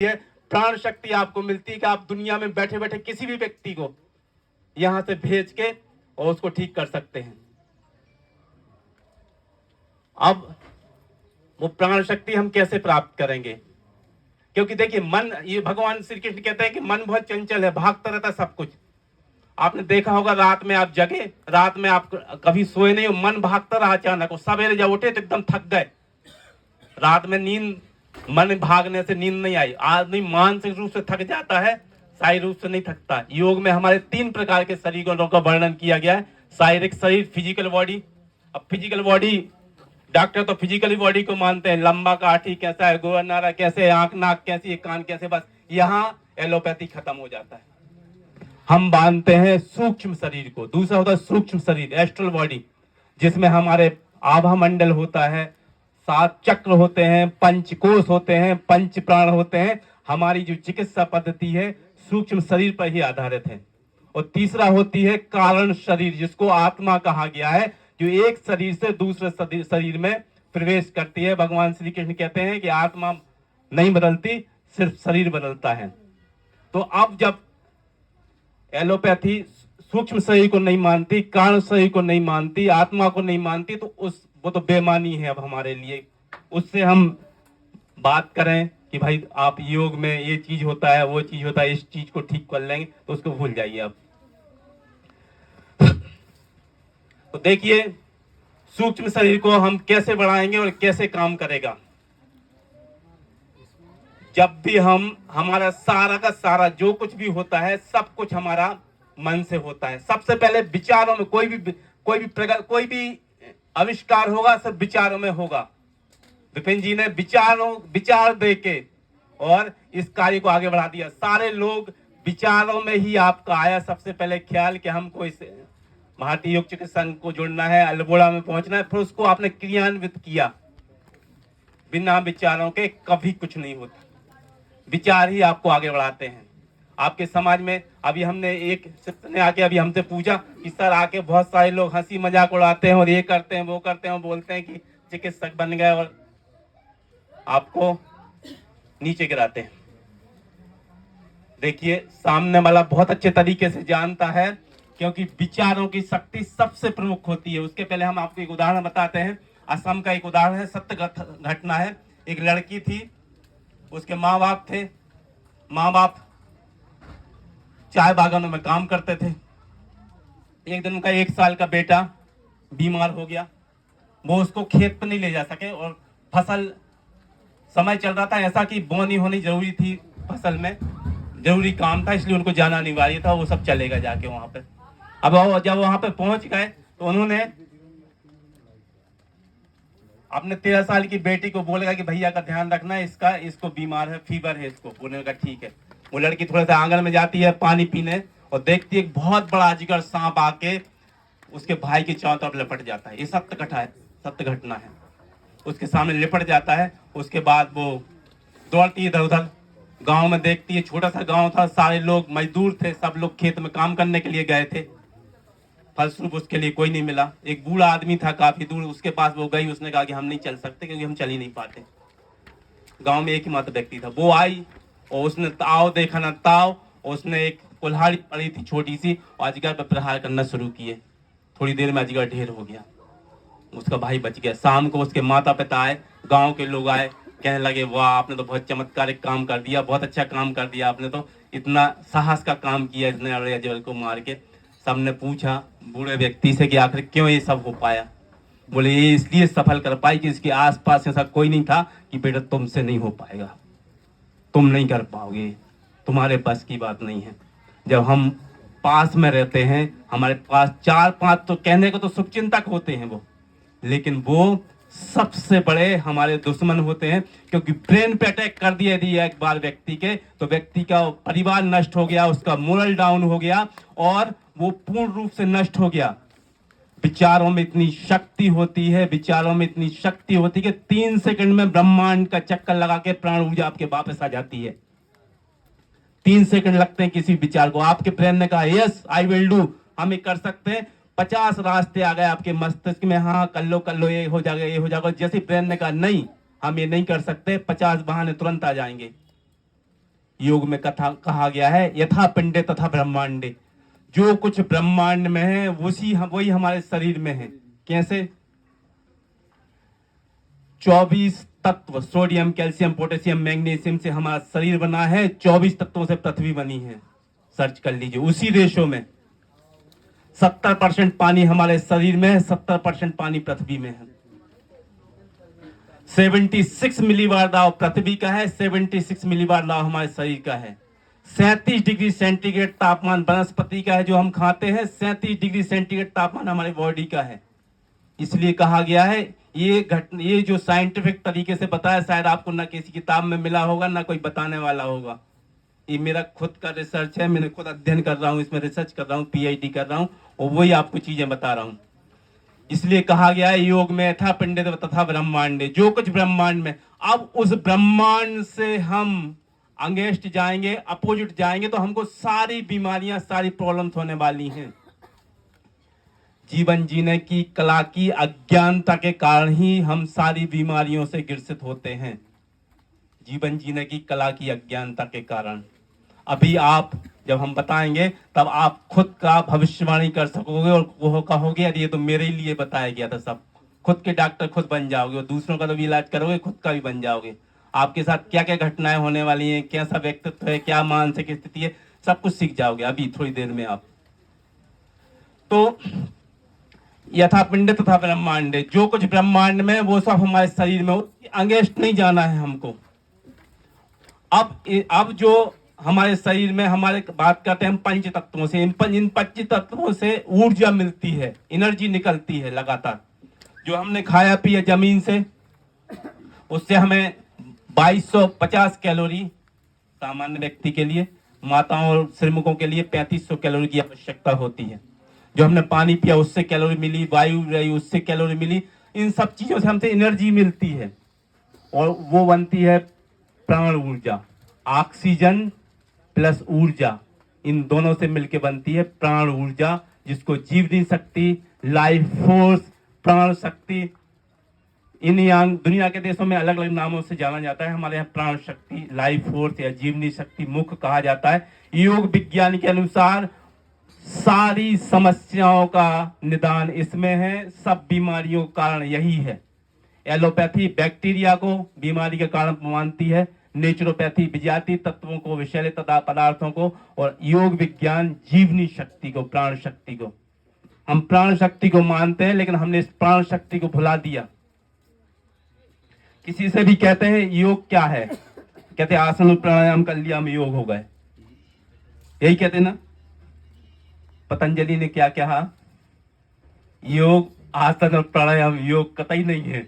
है, प्राण शक्ति आपको मिलती है कि आप दुनिया में बैठे बैठे किसी भी व्यक्ति को यहां से भेज के और उसको ठीक कर सकते हैं। अब वो प्राण शक्ति हम कैसे प्राप्त करेंगे? क्योंकि देखिए मन, ये भगवान श्री कृष्ण कहते हैं कि मन बहुत चंचल है, भागता रहता सब कुछ। आपने देखा होगा रात में आप जगे, रात में आप कभी सोए नहीं हो, मन भागता रहा अचानक, और सवेरे जब उठे तो एकदम थक गए। रात में नींद, मन भागने से नींद नहीं आई। आदमी मानसिक रूप से थक जाता है, शारीरिक रूप से नहीं थकता। योग में हमारे 3 प्रकार के शरीरों का वर्णन किया गया है। शारीरिक शरीर, फिजिकल बॉडी। अब फिजिकल बॉडी, डॉक्टर तो फिजिकली बॉडी को मानते हैं, लंबा काठी कैसा है, गोर नारा कैसे है, आंख नाक कैसी है, कान कैसे, बस यहाँ एलोपैथी खत्म हो जाता है। हम मानते हैं सूक्ष्म शरीर को। दूसरा होता है सूक्ष्म शरीर, एस्ट्रल बॉडी, जिसमें हमारे आभा मंडल होता है, 7 चक्र होते हैं, 5 कोश होते हैं, 5 प्राण होते हैं। हमारी जो चिकित्सा पद्धति है सूक्ष्म शरीर पर ही आधारित है। और तीसरा होती है कारण शरीर, जिसको आत्मा कहा गया है, जो एक शरीर से दूसरे शरीर में प्रवेश करती है। भगवान श्री कृष्ण कहते हैं कि आत्मा नहीं बदलती, सिर्फ शरीर बदलता है। तो अब जब एलोपैथी सूक्ष्म शरीर को नहीं मानती, कारण शरीर को नहीं मानती, आत्मा को नहीं मानती, तो वो तो बेमानी है अब हमारे लिए। उससे हम बात करें कि भाई आप योग में ये चीज होता है, वो चीज होता है, इस चीज को ठीक कर लेंगे, तो उसको भूल जाइए आप। तो देखिए सूक्ष्म शरीर को हम कैसे बढ़ाएंगे और कैसे काम करेगा। जब भी हमारा सारा का सारा जो कुछ भी होता है, सब कुछ हमारा मन से होता है। सबसे पहले विचारों में, कोई भी आविष्कार होगा सब विचारों में होगा। विपिन जी ने विचार देके और इस कार्य को आगे बढ़ा दिया। सारे लोग विचारों में ही आपका आया सबसे पहले ख्याल कि हमको इस भारतीय योग चिकित्सा संघ को जुड़ना है, अल्मोड़ा में पहुंचना है। फिर उसको आपने क्रियान्वित किया। बिना विचारों के कभी कुछ नहीं होता। विचार ही आपको आगे बढ़ाते हैं। आपके समाज में अभी हमने एक शिष्य ने आके अभी हमसे पूछा कि सर, आके बहुत सारे लोग हंसी मजाक उड़ाते हैं और ये करते हैं, वो करते हैं, बोलते हैं कि चिकित्सक बन गए और आपको नीचे गिराते हैं। देखिए सामने वाला बहुत अच्छे तरीके से जानता है, क्योंकि विचारों की शक्ति सबसे प्रमुख होती है। उसके पहले हम आपको एक उदाहरण बताते हैं। असम का एक उदाहरण है, सत्य घटना है। एक लड़की थी, उसके माँ बाप थे। माँ बाप चाय बागानों में काम करते थे। एक दिन उनका 1 साल का बेटा बीमार हो गया। वो उसको खेत पर नहीं ले जा सके, और फसल समय चल रहा था ऐसा कि बोनी होनी जरूरी थी, फसल में जरूरी काम था, इसलिए उनको जाना अनिवार्य था। वो सब चलेगा जाके वहां पे। अब जब वहां पे पहुंच गए तो उन्होंने अपने 13 साल की बेटी को बोलेगा कि भैया का ध्यान रखना, इसको बीमार है, फीवर है इसको। बोलने का ठीक है। वो लड़की थोड़ा सा आंगन में जाती है पानी पीने, और देखती है एक बहुत बड़ा अजगर सांप आके उसके भाई के चारों तरफ लिपट जाता है। ये सत्य घटना है। उसके सामने लिपट जाता है। उसके बाद वो दौड़ती है इधर उधर। गांव में देखती है, छोटा सा गांव था, सारे लोग मजदूर थे, सब लोग खेत में काम करने के लिए गए थे। फलस्वरूप उसके लिए कोई नहीं मिला। एक बूढ़ा आदमी था काफी दूर, उसके पास वो गई। उसने कहा कि हम नहीं चल सकते, क्योंकि हम चल ही नहीं पाते। गांव में एक ही मात्र व्यक्ति था। वो आई और उसने ताव देखा ना ताव, उसने एक कुल्हाड़ी पड़ी थी छोटी सी, और अजगर पर प्रहार करना शुरू किए। थोड़ी देर में अजगर ढेर हो गया। उसका भाई बच गया। शाम को उसके माता पिता आए, गांव के लोग आए, कहने लगे वाह आपने तो बहुत चमत्कारिक काम कर दिया, बहुत अच्छा काम कर दिया आपने, तो इतना साहस का काम किया इतने बड़े अजगर को मार के। सबने पूछा बूढ़े व्यक्ति से कि आखिर क्यों ये सब हो पाया। बोले ये इसलिए सफल कर पाई कि इसके आसपास ऐसा कोई नहीं था कि बेटा तुमसे नहीं हो पाएगा, तुम नहीं कर पाओगे, तुम्हारे बस की बात नहीं है। जब हम पास में रहते हैं, हमारे पास 4-5 तो कहने को तो शुभचिंतक होते हैं वो, लेकिन वो सबसे बड़े हमारे दुश्मन होते हैं। क्योंकि ब्रेन पे अटैक कर दिया यदि एक बार व्यक्ति के, तो व्यक्ति का परिवार नष्ट हो गया, उसका मोरल डाउन हो गया, और वो पूर्ण रूप से नष्ट हो गया। विचारों में इतनी शक्ति होती है, विचारों में इतनी शक्ति होती है कि 3 सेकंड में ब्रह्मांड का चक्कर लगा के प्राण ऊर्जा आपके वापस आ जाती है। 3 सेकंड लगते हैं किसी विचार को। आपके ब्रेन ने कहा यस आई विल डू, हम ये कर सकते हैं, 50 रास्ते आ गए आपके मस्तिष्क में, हाँ कर लो, ये हो जाएगा, ये हो जाएगा। जैसे ब्रेन ने कहा नहीं हम ये नहीं कर सकते, 50 बहाने तुरंत आ जाएंगे। योग में कथा कहा गया है यथा पिंडे तथा ब्रह्मांडे, जो कुछ ब्रह्मांड में है वही हमारे शरीर में है। कैसे? 24 तत्व सोडियम, कैल्शियम, पोटेशियम, मैग्नीशियम से हमारा शरीर बना है। 24 तत्वों से पृथ्वी बनी है। सर्च कर लीजिए। उसी रेशो में 70% पानी हमारे शरीर में है, 70% पानी पृथ्वी में है। 76 मिलीबार दाव पृथ्वी का है, 76 मिलीबार दाव हमारे शरीर का है। 37 डिग्री सेंटीग्रेड तापमान वनस्पति का है जो हम खाते हैं, 37 डिग्री सेंटीग्रेड तापमान हमारी बॉडी का है। इसलिए कहा गया है ये जो साइंटिफिक तरीके से बताया, शायद आपको ना किसी किताब में मिला होगा ना कोई बताने वाला होगा। ये मेरा खुद का रिसर्च है, मैंने खुद अध्ययन कर रहा हूँ, इसमें रिसर्च कर रहा हूँ, पीएचडी कर रहा हूँ और वही आपको चीजें बता रहा हूँ। इसलिए कहा गया है योग में यथा पिंडे तथा ब्रह्मांडे, जो कुछ ब्रह्मांड में। अब उस ब्रह्मांड से हम अगेंस्ट जाएंगे, अपोजिट जाएंगे तो हमको सारी बीमारियां, सारी प्रॉब्लम्स होने वाली हैं। जीवन जीने की कला की अज्ञानता के कारण ही हम सारी बीमारियों से ग्रसित होते हैं। जीवन जीने की कला की अज्ञानता के कारण। अभी आप जब हम बताएंगे तब आप खुद का भविष्यवाणी कर सकोगे और वो कहोगे अरे ये तो मेरे लिए बताया गया था। सब खुद के डॉक्टर खुद बन जाओगे और दूसरों का तो भी इलाज करोगे, खुद का भी बन जाओगे। आपके साथ क्या क्या घटनाएं होने वाली हैं, कैसा व्यक्तित्व है, क्या मानसिक स्थिति है, सब कुछ सीख जाओगे अभी थोड़ी देर में आप। तो यथा पिंड तथा ब्रह्मांडे, जो कुछ ब्रह्मांड में वो सब हमारे शरीर में, अगेंस्ट नहीं जाना है हमको। अब जो हमारे शरीर में हमारे बात करते हैं हम पंच तत्वों से, इन पंच तत्वों से ऊर्जा मिलती है, एनर्जी निकलती है लगातार। जो हमने खाया पिया जमीन से, उससे हमें 2250 कैलोरी सामान्य व्यक्ति के लिए, माताओं और श्रमिकों के लिए 3500 कैलोरी की आवश्यकता होती है। जो हमने पानी पिया उससे कैलोरी मिली, वायु रही उससे कैलोरी मिली। इन सब चीजों से हमसे एनर्जी मिलती है और वो बनती है प्राण ऊर्जा। ऑक्सीजन प्लस ऊर्जा, इन दोनों से मिलकर बनती है प्राण ऊर्जा, जिसको जीवनी शक्ति, लाइफ फोर्स, प्राण शक्ति, इन यहाँ दुनिया के देशों में अलग अलग नामों से जाना जाता है। हमारे यहाँ प्राण शक्ति, लाइफ फोर्स या जीवनी शक्ति मुख्य कहा जाता है। योग विज्ञान के अनुसार सारी समस्याओं का निदान इसमें है। सब बीमारियों का कारण यही है। एलोपैथी बैक्टीरिया को बीमारी का कारण मानती है, नेचुरोपैथी विजातीय तत्वों को, विषैले पदार्थों को, और योग विज्ञान जीवनी शक्ति को, प्राण शक्ति को। हम प्राण शक्ति को मानते हैं लेकिन हमने इस प्राण शक्ति को भुला दिया। किसी से भी कहते हैं योग क्या है, कहते आसन प्राणायाम कर लिया हम योग हो गए, यही कहते ना। पतंजलि ने क्या कहा, योग आसन और प्राणायाम योग कतई नहीं है।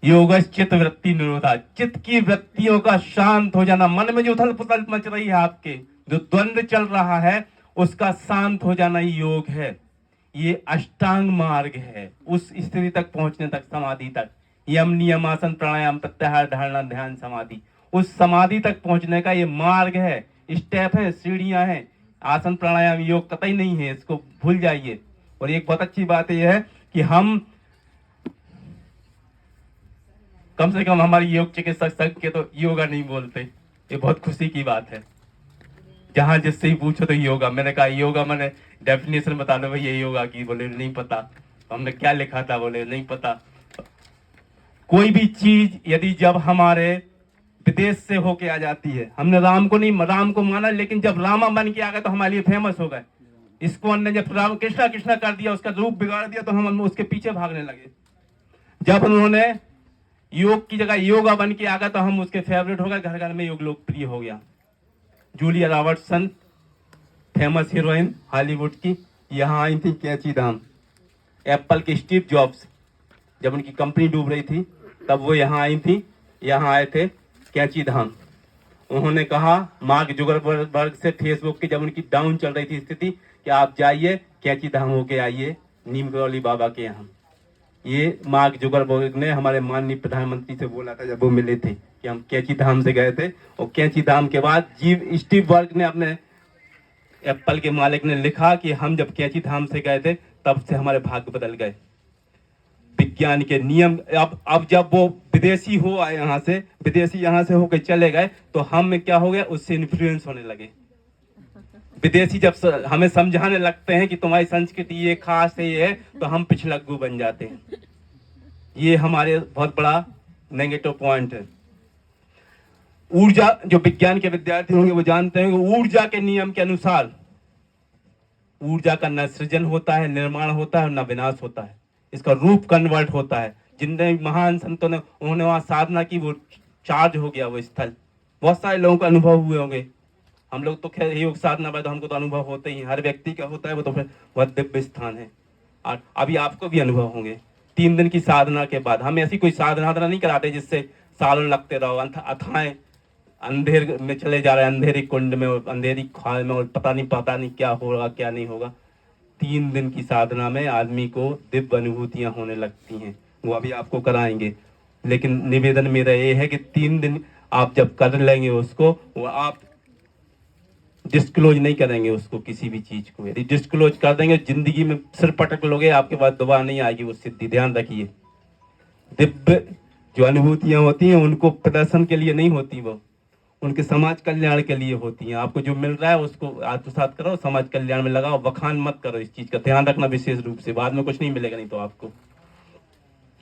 योग चित्त वृत्ति निरोधा, चित्त की वृत्तियों का शांत हो जाना, मन में जो उथल पुथल मच रही है, आपके जो द्वंद्व चल रहा है उसका शांत हो जाना ही योग है। ये अष्टांग मार्ग है, उस स्थिति तक पहुंचने तक, समाधि तक। यम नियम आसन प्राणायाम प्रत्याहार धारणा ध्यान समाधि, उस समाधि तक पहुंचने का ये मार्ग है, स्टेप है, सीढ़ियां हैं। आसन प्राणायाम योग कतई नहीं है, इसको भूल जाइए। और एक बहुत अच्छी बात यह है कि हम कम से कम हमारी योग चिकित्सक संघ के तो योगा नहीं बोलते, ये बहुत खुशी की बात है। जहां जिससे ही पूछो तो योगा, मैंने कहा योगा मैंने डेफिनेशन बता दो भैया योगा की, बोले नहीं पता। हमने क्या लिखा था, बोले नहीं पता। कोई भी चीज यदि जब हमारे विदेश से होके आ जाती है, हमने राम को माना, लेकिन जब रामा बन के आ गए तो हमारे लिए फेमस हो गए। इसको ने जब राम कृष्णा कृष्णा कर दिया, उसका रूप बिगाड़ दिया, तो हम उसके पीछे भागने लगे। जब उन्होंने योग की जगह योगा बन के आ गया तो हम उसके फेवरेट हो गए, घर घर में योग लोकप्रिय हो गया। Julia Robertson, famous heroine Hollywood की, यहाँ आई थी कैची धाम। एप्पल के स्टीव जॉब्स, जब उनकी कंपनी डूब रही थी तब वो यहाँ आई थी, यहाँ आए थे कैची धाम। उन्होंने कहा मार्क जुकरबर्ग से, फेसबुक की जब उनकी डाउन चल रही थी स्थिति, कि आप जाइए कैची धाम होके आइए नीम करौली बाबा के यहाँ। ये मार्क जुकरबर्ग ने हमारे माननीय प्रधानमंत्री से बोला था जब वो मिले थे, कि हम कैची धाम से गए थे। और कैची धाम के बाद स्टीव वर्ग ने, अपने एप्पल के मालिक ने लिखा कि हम जब कैची धाम से गए थे तब से हमारे भाग्य बदल गए। विज्ञान के नियम, अब जब वो विदेशी हो आए यहाँ से, विदेशी यहाँ से होकर चले गए तो हम क्या हो गया, उससे इन्फ्लुएंस होने लगे। विदेशी जब हमें समझाने लगते हैं कि तुम्हारी संस्कृति ये खास है ये है, तो हम पिछलग्गू बन जाते हैं। ये हमारे बहुत बड़ा नेगेटिव पॉइंट है। ऊर्जा, जो विज्ञान के विद्यार्थी होंगे वो जानते हैं कि ऊर्जा के नियम के अनुसार ऊर्जा का न सृजन होता है, निर्माण होता है, न विनाश होता है, इसका रूप कन्वर्ट होता है। जिनने महान संतों ने उन्होंने वहां साधना की, वो चार्ज हो गया वो स्थल। बहुत सारे लोगों का अनुभव हुए होंगे। हम लोग तो खैर योग साधना में तो हमको तो अनुभव होते ही, हर व्यक्ति का होता है, वो तो फिर बहुत दिव्य स्थान है। और अभी आपको भी अनुभव होंगे 3 दिन की साधना के बाद। हम ऐसी कोई साधना नहीं कराते जिससे सालों लगते रहो, अथाएं अंधेर में चले जा रहे हैं, अंधेरी कुंड में और अंधेरी खाल में, और पता नहीं क्या होगा क्या नहीं होगा। 3 दिन की साधना में आदमी को दिव्य अनुभूतियां होने लगती हैं, वो अभी आपको कराएंगे। लेकिन निवेदन मेरा ये है कि 3 दिन आप जब कर लेंगे उसको, वो आप डिस्क्लोज नहीं करेंगे उसको, किसी भी चीज को। यदि डिस्क्लोज कर देंगे जिंदगी में सिर पटक लोगे, आपके पास दोबारा नहीं आएगी वो सिद्धि। ध्यान रखिए, दिव्य जो अनुभूतियां होती हैं उनको प्रदर्शन के लिए नहीं होती, वो उनके समाज कल्याण के लिए होती हैं। आपको जो मिल रहा है उसको आत्मसात करो, समाज कल्याण में लगाओ, बखान मत करो। इस चीज का ध्यान रखना विशेष रूप से, बाद में कुछ नहीं मिलेगा नहीं तो आपको।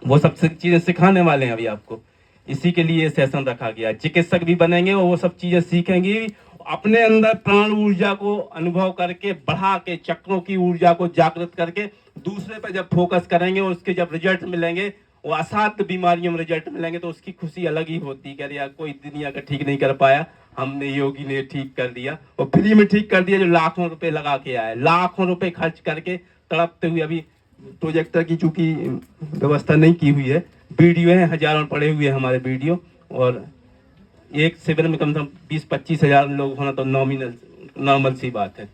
वो सब चीजें सिखाने वाले हैं अभी आपको, इसी के लिए सेशन रखा गया। चिकित्सक भी बनेंगे, वो सब चीजें सीखेंगे, अपने अंदर प्राण ऊर्जा को अनुभव करके, बढ़ा के, चक्रों की ऊर्जा को जागृत करके दूसरे पर जब फोकस करेंगे, उसके जब रिजल्ट मिलेंगे, वो असाध्य बीमारियों में रिजल्ट मिलेंगे, तो उसकी खुशी अलग ही होती है। कह रही कोई दुनिया का ठीक नहीं कर पाया, हमने योगी ने ठीक कर दिया, और फ्री में ठीक कर दिया, जो लाखों रुपए लगा के आए, लाखों रुपए खर्च करके तड़पते हुए। अभी प्रोजेक्टर की चूंकि व्यवस्था नहीं की हुई है, वीडियो है, हजारों पड़े हुए हैं हमारे वीडियो, और एक शिविर में कम से कम 20-25 हजार लोग होना तो नॉर्मल सी बात है।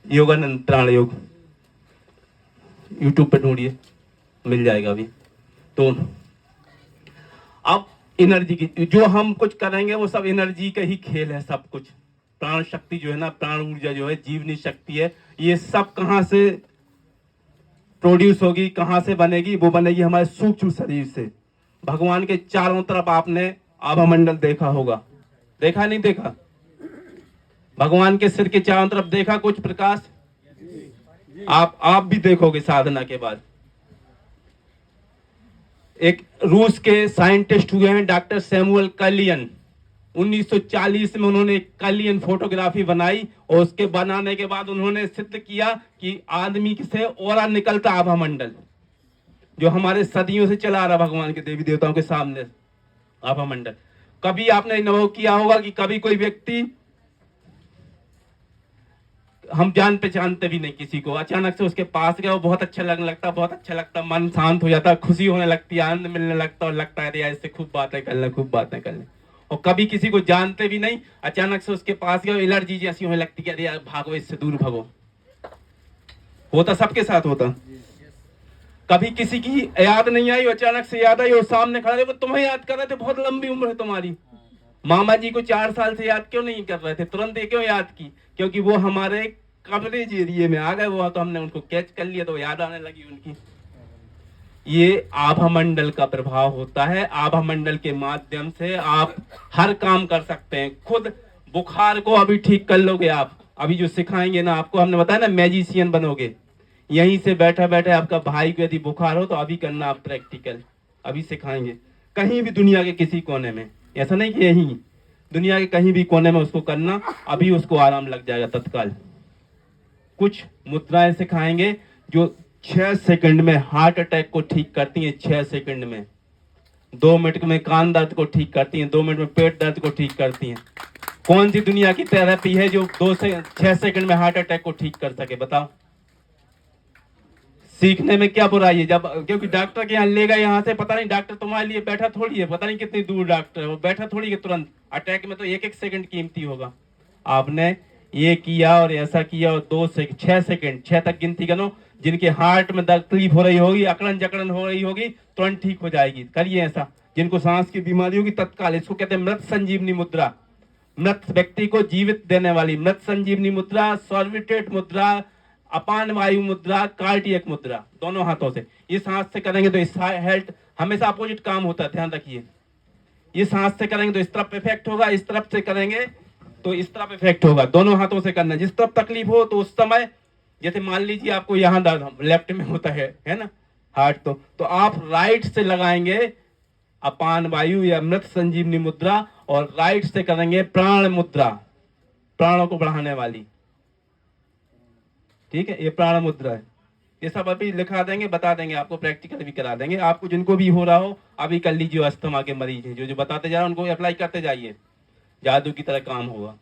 योगानंद प्राण योग यूट्यूब पे ढूंढिए, मिल जाएगा अभी। तो अब एनर्जी की जो हम कुछ करेंगे वो सब एनर्जी का ही खेल है, सब कुछ। प्राण शक्ति जो है ना, प्राण ऊर्जा जो है, जीवनी शक्ति है, ये सब कहां से प्रोड्यूस होगी, कहां से बनेगी? वो बनेगी हमारे सूक्ष्म शरीर से। भगवान के चारों तरफ आपने आभामंडल देखा होगा, देखा नहीं देखा? भगवान के सिर के चारों तरफ देखा कुछ प्रकाश? आप भी देखोगे साधना के बाद। एक रूस के साइंटिस्ट हुए हैं डॉक्टर सैमुअल कलियन, 1940 में उन्होंने कलियन फोटोग्राफी बनाई, और उसके बनाने के बाद उन्होंने सिद्ध किया कि आदमी से ऑरा निकलता आभामंडल, जो हमारे सदियों से चला आ रहा भगवान के देवी देवताओं के सामने आभामंडल। कभी आपने अनुभव किया होगा कि कभी कोई व्यक्ति, हम जान पहचानते भी नहीं किसी को, अचानक से उसके पास गए, वो बहुत अच्छा लगने लगता, बहुत अच्छा लगता, मन शांत हो जाता, खुशी होने लगती, आनंद मिलने लगता, और लगता है यार इससे खूब बातें कर लें, खूब बातें कर लें। और कभी किसी को जानते भी नहीं, अचानक से उसके पास गए, एलर्जी जैसी होने लगती है, यार भागो इससे दूर भागो। होता सबके साथ होता। कभी किसी की याद नहीं आई, अचानक से याद आई, और सामने खड़े, वो तुम्हें याद कर रहे थे, बहुत लंबी उम्र है तुम्हारी, मामा जी को 4 साल से याद क्यों नहीं कर रहे थे, तुरंत क्यों याद की? क्योंकि वो हमारे कवरेज एरिया में आ गए, वो तो हमने उनको कैच कर लिया, तो याद आने लगी उनकी। ये आभामंडल का प्रभाव होता है। आभामंडल के माध्यम से आप हर काम कर सकते हैं। खुद बुखार को अभी ठीक कर लोगे आप, अभी जो सिखाएंगे ना आपको, हमने बताया ना मैजिशियन बनोगे। यहीं से बैठा बैठे आपका भाई को यदि बुखार हो तो अभी करना आप प्रैक्टिकल, अभी सिखाएंगे। कहीं भी दुनिया के किसी कोने में, ऐसा नहीं कि यही, दुनिया के कहीं भी कोने में उसको करना, अभी उसको आराम लग जाएगा तत्काल। कुछ मुद्राएं सिखाएंगे जो 6 सेकंड में हार्ट अटैक को ठीक करती हैं, 6 सेकंड में। 2 मिनट में कान दर्द को ठीक करती हैं, 2 मिनट में पेट दर्द को ठीक करती हैं। कौन सी दुनिया की थेरेपी है जो 2 से 6 सेकंड में हार्ट अटैक को ठीक कर सके? बताओ। सीखने में क्या बुराई है? जब क्योंकि डॉक्टर के यहाँ ले गए, यहाँ से पता नहीं डॉक्टर तुम्हारे लिए बैठा थोड़ी है, पता नहीं कितनी दूर डॉक्टर है, वो बैठा थोड़ी है तुरंत। अटैक में तो 1-1 सेकंड कीमती होगा। आपने ये किया और ऐसा किया, और 2 से 6 सेकंड, 6 तक गिनती करो। जिनके हार्ट में तकलीफ हो रही होगी, अकड़न जकड़न हो रही होगी, तुरंत ठीक हो जाएगी। करिए ऐसा। जिनको सांस की बीमारी होगी तत्काल, इसको कहते हैं मृत संजीवनी मुद्रा। मृत व्यक्ति को जीवित देने वाली मृत संजीवनी मुद्रा, सॉर्बिट्रेट मुद्रा, अपान वायु मुद्रा, कार्डियक मुद्रा, दोनों हाथों से। इस हाथ से करेंगे तो इस हेल्थ हमेशा अपोजिट काम होता है, ध्यान रखिए। इस हाथ से करेंगे तो इस तरफ इफेक्ट होगा, इस तरफ से करेंगे तो इस तरफ इफेक्ट होगा। दोनों हाथों से करना, जिस तरफ तकलीफ हो तो उस समय, जैसे मान लीजिए आपको यहाँ दर्द लेफ्ट में होता है ना हार्ट, तो आप राइट से लगाएंगे अपान वायु या मृत संजीवनी मुद्रा, और राइट से करेंगे प्राण मुद्रा, प्राणों को बढ़ाने वाली। ठीक है, ये प्राण मुद्रा है। ये सब अभी लिखा देंगे, बता देंगे आपको, प्रैक्टिकल भी करा देंगे आपको। जिनको भी हो रहा हो अभी कर लीजिए, अस्थमा के मरीज हैं जो बताते जा रहे हैं उनको अप्लाई करते जाइए, जादू की तरह काम होगा।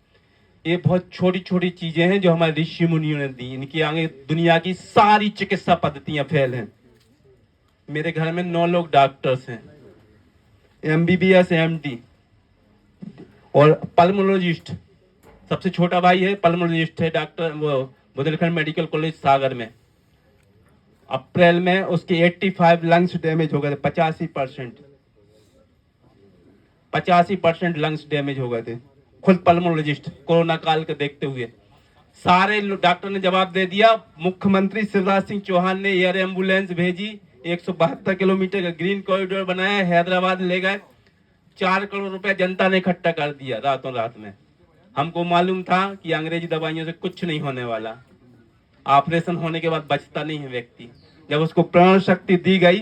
ये बहुत छोटी छोटी चीजें हैं जो हमारे ऋषि मुनियों ने दी, इनकी आगे दुनिया की सारी चिकित्सा पद्धतियां फैल हैं। मेरे घर में 9 लोग डॉक्टर्स हैं, MBBS MD और पल्मोलॉजिस्ट। सबसे छोटा भाई है पल्मोलॉजिस्ट है, डॉक्टर वो बुंदेलखंड मेडिकल कॉलेज सागर में। अप्रैल में उसके 85 लंग्स डैमेज हो गए थे, 85% लंग्स डैमेज हो गए थे। खुद पल्मोलॉजिस्ट, कोरोना काल के देखते हुए सारे डॉक्टर ने जवाब दे दिया। मुख्यमंत्री शिवराज सिंह चौहान ने एयर एम्बुलेंस भेजी, 172 किलोमीटर का ग्रीन कॉरिडोर बनाया, हैदराबाद ले गए, 4 करोड़ रुपया जनता ने इकट्ठा कर दिया रातों रात में। हमको मालूम था कि अंग्रेजी दवाइयों से कुछ नहीं होने वाला, ऑपरेशन होने के बाद बचता नहीं है व्यक्ति। जब उसको प्राण शक्ति दी गई,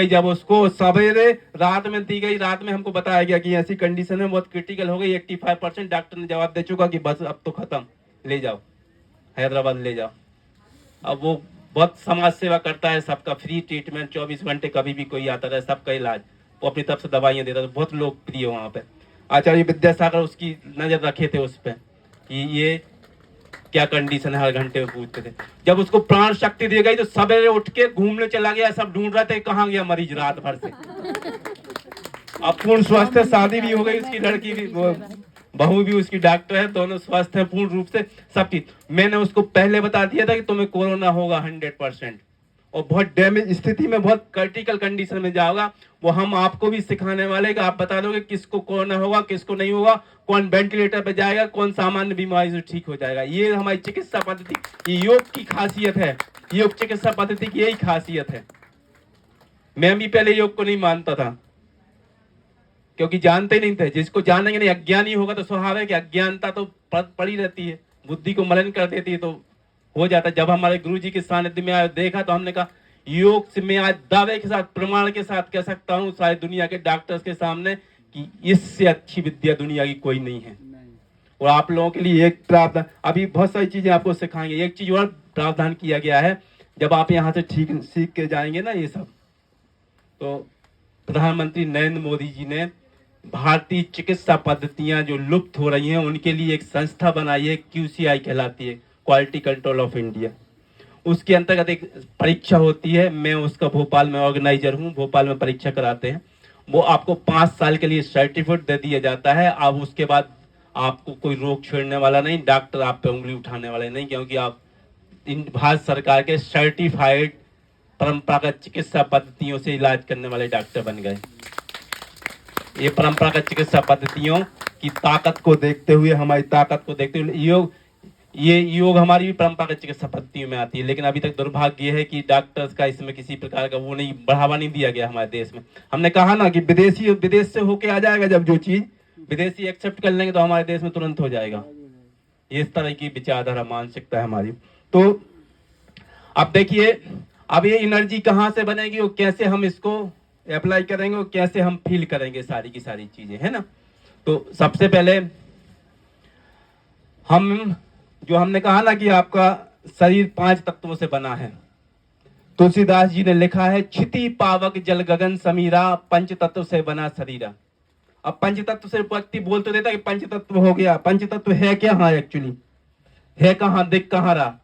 जब उसको सवेरे रात में दी गई, रात में हमको बताया गया कि ऐसी कंडीशन है बहुत क्रिटिकल हो गई, 85%, डॉक्टर ने जवाब दे चुका कि बस अब तो खत्म, ले जाओ हैदराबाद ले जाओ। अब वो बहुत समाज सेवा करता है, सबका फ्री ट्रीटमेंट, 24 घंटे कभी भी कोई आता रहे, सबका इलाज, वो अपनी तरफ से दवाइयां देता था, बहुत लोकप्रिय वहां पे। आचार्य विद्यासागर उसकी नजर रखे थे उस पर कि ये क्या कंडीशन है, हर घंटे में पूछते थे। जब उसको प्राण शक्ति दी गई तो सवेरे उठ के घूमने चला गया, सब ढूंढ रहे थे कहाँ गया मरीज रात भर से। अब पूर्ण स्वस्थ है, शादी भी हो गई उसकी, लड़की भी, बहू भी उसकी डॉक्टर है, दोनों स्वस्थ है पूर्ण रूप से, सब चीज। मैंने उसको पहले बता दिया था कि तुम्हें कोरोना होगा 100%, और बहुत डैमेज स्थिति में, बहुत क्रिटिकल कंडीशन में जाओगा। वो हम आपको भी सिखाने वाले कि आप बता दोगे किसको कोरोना होगा, किसको नहीं होगा, कौन वेंटिलेटर पे जाएगा, कौन सामान्य बीमारी से ठीक हो जाएगा। ये हमारी चिकित्सा पद्धति, ये योग की खासियत है, योग चिकित्सा पद्धति की यही खासियत है। मैं भी पहले योग को नहीं मानता था, क्योंकि जानते नहीं थे। जिसको जानेंगे नहीं, अज्ञानी होगा तो स्वभाव है कि अज्ञानता तो पड़ी रहती है, बुद्धि को मलिन कर देती है, तो हो जाता है। जब हमारे गुरुजी के सानिध्य में आया, देखा, तो हमने कहा योग से मैं आज दावे के साथ, प्रमाण के साथ कह सकता हूँ सारी दुनिया के डॉक्टर्स के सामने कि इससे अच्छी विद्या दुनिया की कोई नहीं है। और आप लोगों के लिए एक प्रावधान, अभी बहुत सारी चीजें आपको सिखाएंगे, एक चीज और प्रावधान किया गया है। जब आप यहाँ से ठीक सीख के जाएंगे ना ये सब, तो प्रधानमंत्री नरेंद्र मोदी जी ने भारतीय चिकित्सा पद्धतियां जो लुप्त हो रही हैं उनके लिए एक संस्था बनाई है, QCI कहलाती है, क्वालिटी कंट्रोल ऑफ इंडिया। उसके अंतर्गत एक परीक्षा होती है, मैं उसका भोपाल में ऑर्गेनाइजर हूँ, भोपाल में परीक्षा कराते हैं। वो आपको 5 साल के लिए सर्टिफिकेट दे दिया जाता है। अब उसके बाद आपको कोई रोक छेड़ने वाला नहीं, डॉक्टर आप पे उंगली उठाने वाले नहीं, क्योंकि आप इन भारत सरकार के सर्टिफाइड परंपरागत चिकित्सा पद्धतियों से इलाज करने वाले डॉक्टर बन गए। ये परंपरागत चिकित्सा पद्धतियों की ताकत को देखते हुए, हमारी ताकत को देखते हुए, योग हमारी भी परंपरागत चिकित्सा पद्धतियों में आती है। लेकिन अभी तक दुर्भाग्य है कि डॉक्टर्स का इसमें किसी प्रकार का वो नहीं, बढ़ावा नहीं दिया गया हमारे देश में। हमने कहा ना कि विदेश से होके आ जाएगा, जब जो चीज विदेशी एक्सेप्ट कर लेंगे तो हमारे देश में तुरंत हो जाएगा। ये इस तरह की विचारधारा, मानसिकता है हमारी। तो अब देखिए, अब ये एनर्जी कहाँ से बनेगी और कैसे हम इसको अप्लाई करेंगे और कैसे हम फील करेंगे, सारी की सारी चीजें, है ना। तो सबसे पहले हम जो हमने कहा ना कि आपका शरीर 5 तत्वों से बना है। तुलसीदास जी ने लिखा है, क्षिति पावक जल गगन समीरा, पंच तत्व से बना शरीरा। अब पंच तत्व से व्यक्ति बोल तो देता कि पंच तत्व हो गया, पंच तत्व है क्या? हाँ, एक्चुअली है कहाँ, दिख कहाँ रहा?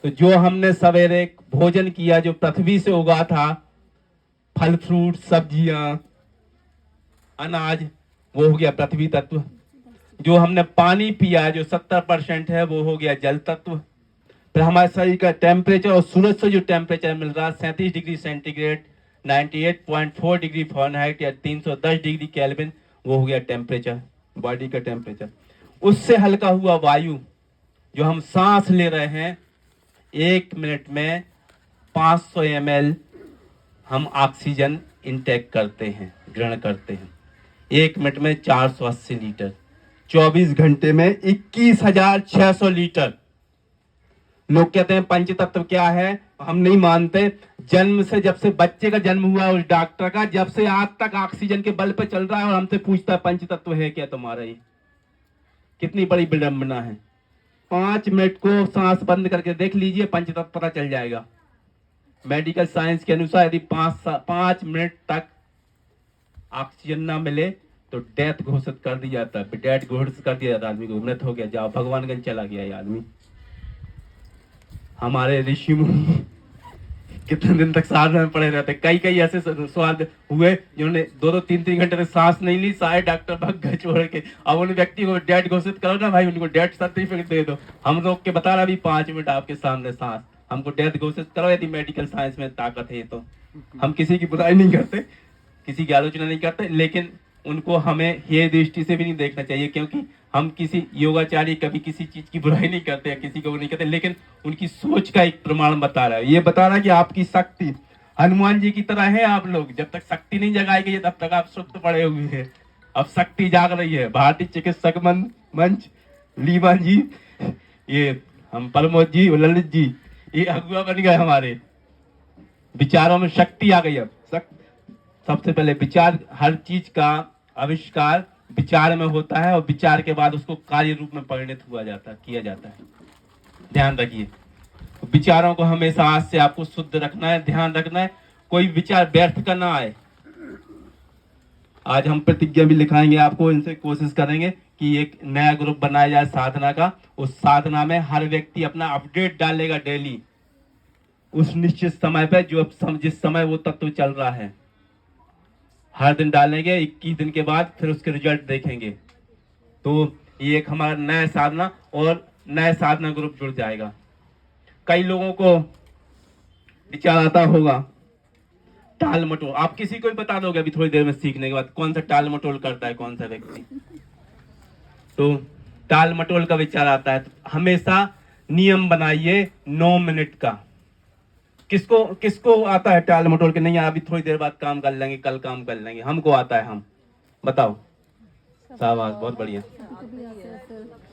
तो जो हमने सवेरे भोजन किया, जो पृथ्वी से उगा था, फल फ्रूट सब्जियां अनाज, वो हो गया पृथ्वी तत्व। जो हमने पानी पिया, जो 70% है, वो हो गया जल तत्व। फिर हमारे शरीर का टेम्परेचर, और सूरज से जो टेम्परेचर मिल रहा है 37 डिग्री सेंटीग्रेड, 98.4 डिग्री फ़ारेनहाइट या 310 डिग्री केल्विन, वो हो गया टेम्परेचर, बॉडी का टेम्परेचर। उससे हल्का हुआ वायु जो हम सांस ले रहे हैं, 1 मिनट में 500 ml हम ऑक्सीजन इंटेक करते हैं, ग्रहण करते हैं। 1 मिनट में 480 लीटर, 24 घंटे में 21,600 लीटर। लोग कहते हैं पंच तत्व क्या है, हम नहीं मानते। जन्म से, जब से बच्चे का जन्म हुआ उस डॉक्टर का, जब से आज तक ऑक्सीजन के बल पे चल रहा है और हमसे पूछता है पंच तत्व है क्या तुम्हारा? ये कितनी बड़ी विडंबना है। 5 मिनट को सांस बंद करके देख लीजिए, पंच तत्व पता चल जाएगा। मेडिकल साइंस के अनुसार यदि 5 मिनट तक ऑक्सीजन ना मिले तो डेथ घोषित कर दी जाता है, डेथ घोषित कर दिया जाता है, आदमी को मृत हो गया, जाओ भगवानगंज चला गया ये आदमी। हमारे ऋषि मुनि कितने दिन तक सांस में पड़े रहते। कई ऐसे स्वाद हुए जिन्होंने 2-2, 3-3 घंटे तक सांस नहीं ली, सारे डॉक्टर भाग गए छोड़ के। अब उन व्यक्ति को डेथ घोषित करो ना भाई, उनको डेथ सर्टिफिकेट दे दो। हम लोग के बता रहा अभी 5 मिनट आपके सामने सांस, हमको डेथ घोषित करो। यदि मेडिकल साइंस में ताकत है तो हम किसी की बुराई नहीं करते, किसी की आलोचना नहीं करते, लेकिन उनको हमें ये दृष्टि से भी नहीं देखना चाहिए, क्योंकि हम किसी योगाचार्य कभी किसी चीज की बुराई नहीं करते या किसी को नहीं कहते, लेकिन उनकी सोच का एक प्रमाण बता रहा है। ये बता रहा है कि आपकी शक्ति हनुमान जी की तरह है। आप लोग जब तक शक्ति नहीं जगाई गई तब तक आप सुप्त पड़े हुए हैं। अब शक्ति जाग रही है। भारतीय चिकित्सक मंच, लीवा जी, ये हम परमोद जी, ललित जी, ये अगुआ बन गए हमारे। विचारों में शक्ति आ गई। अब सबसे पहले विचार, हर चीज का आविष्कार विचार में होता है और विचार के बाद उसको कार्य रूप में परिणत किया जाता है। ध्यान रखिए, विचारों को हमेशा आज से आपको शुद्ध रखना है, ध्यान रखना है, कोई विचार व्यर्थ का ना आए। आज हम प्रतिज्ञा भी लिखाएंगे आपको, इनसे कोशिश करेंगे कि एक नया ग्रुप बनाया जाए साधना का। उस साधना में हर व्यक्ति अपना अपडेट डालेगा डेली, उस निश्चित समय पे, जो जिस समय वो तत्व चल रहा है, हर दिन डालेंगे। 21 दिन के बाद फिर उसके रिजल्ट देखेंगे। तो ये एक हमारा नया साधना और नया साधना ग्रुप जुड़ जाएगा। कई लोगों को विचार आता होगा टाल मटोल, आप किसी को भी बता दोगे अभी थोड़ी देर में सीखने के बाद कौन सा टाल मटोल करता है, कौन सा व्यक्ति। तो टाल मटोल का विचार आता है तो हमेशा नियम बनाइए 9 मिनट का। किसको आता है टाल मटोल के? नहीं अभी थोड़ी देर बाद काम कर लेंगे, कल काम कर लेंगे। हमको आता है, हम बताओ। शाबाश, बहुत बढ़िया।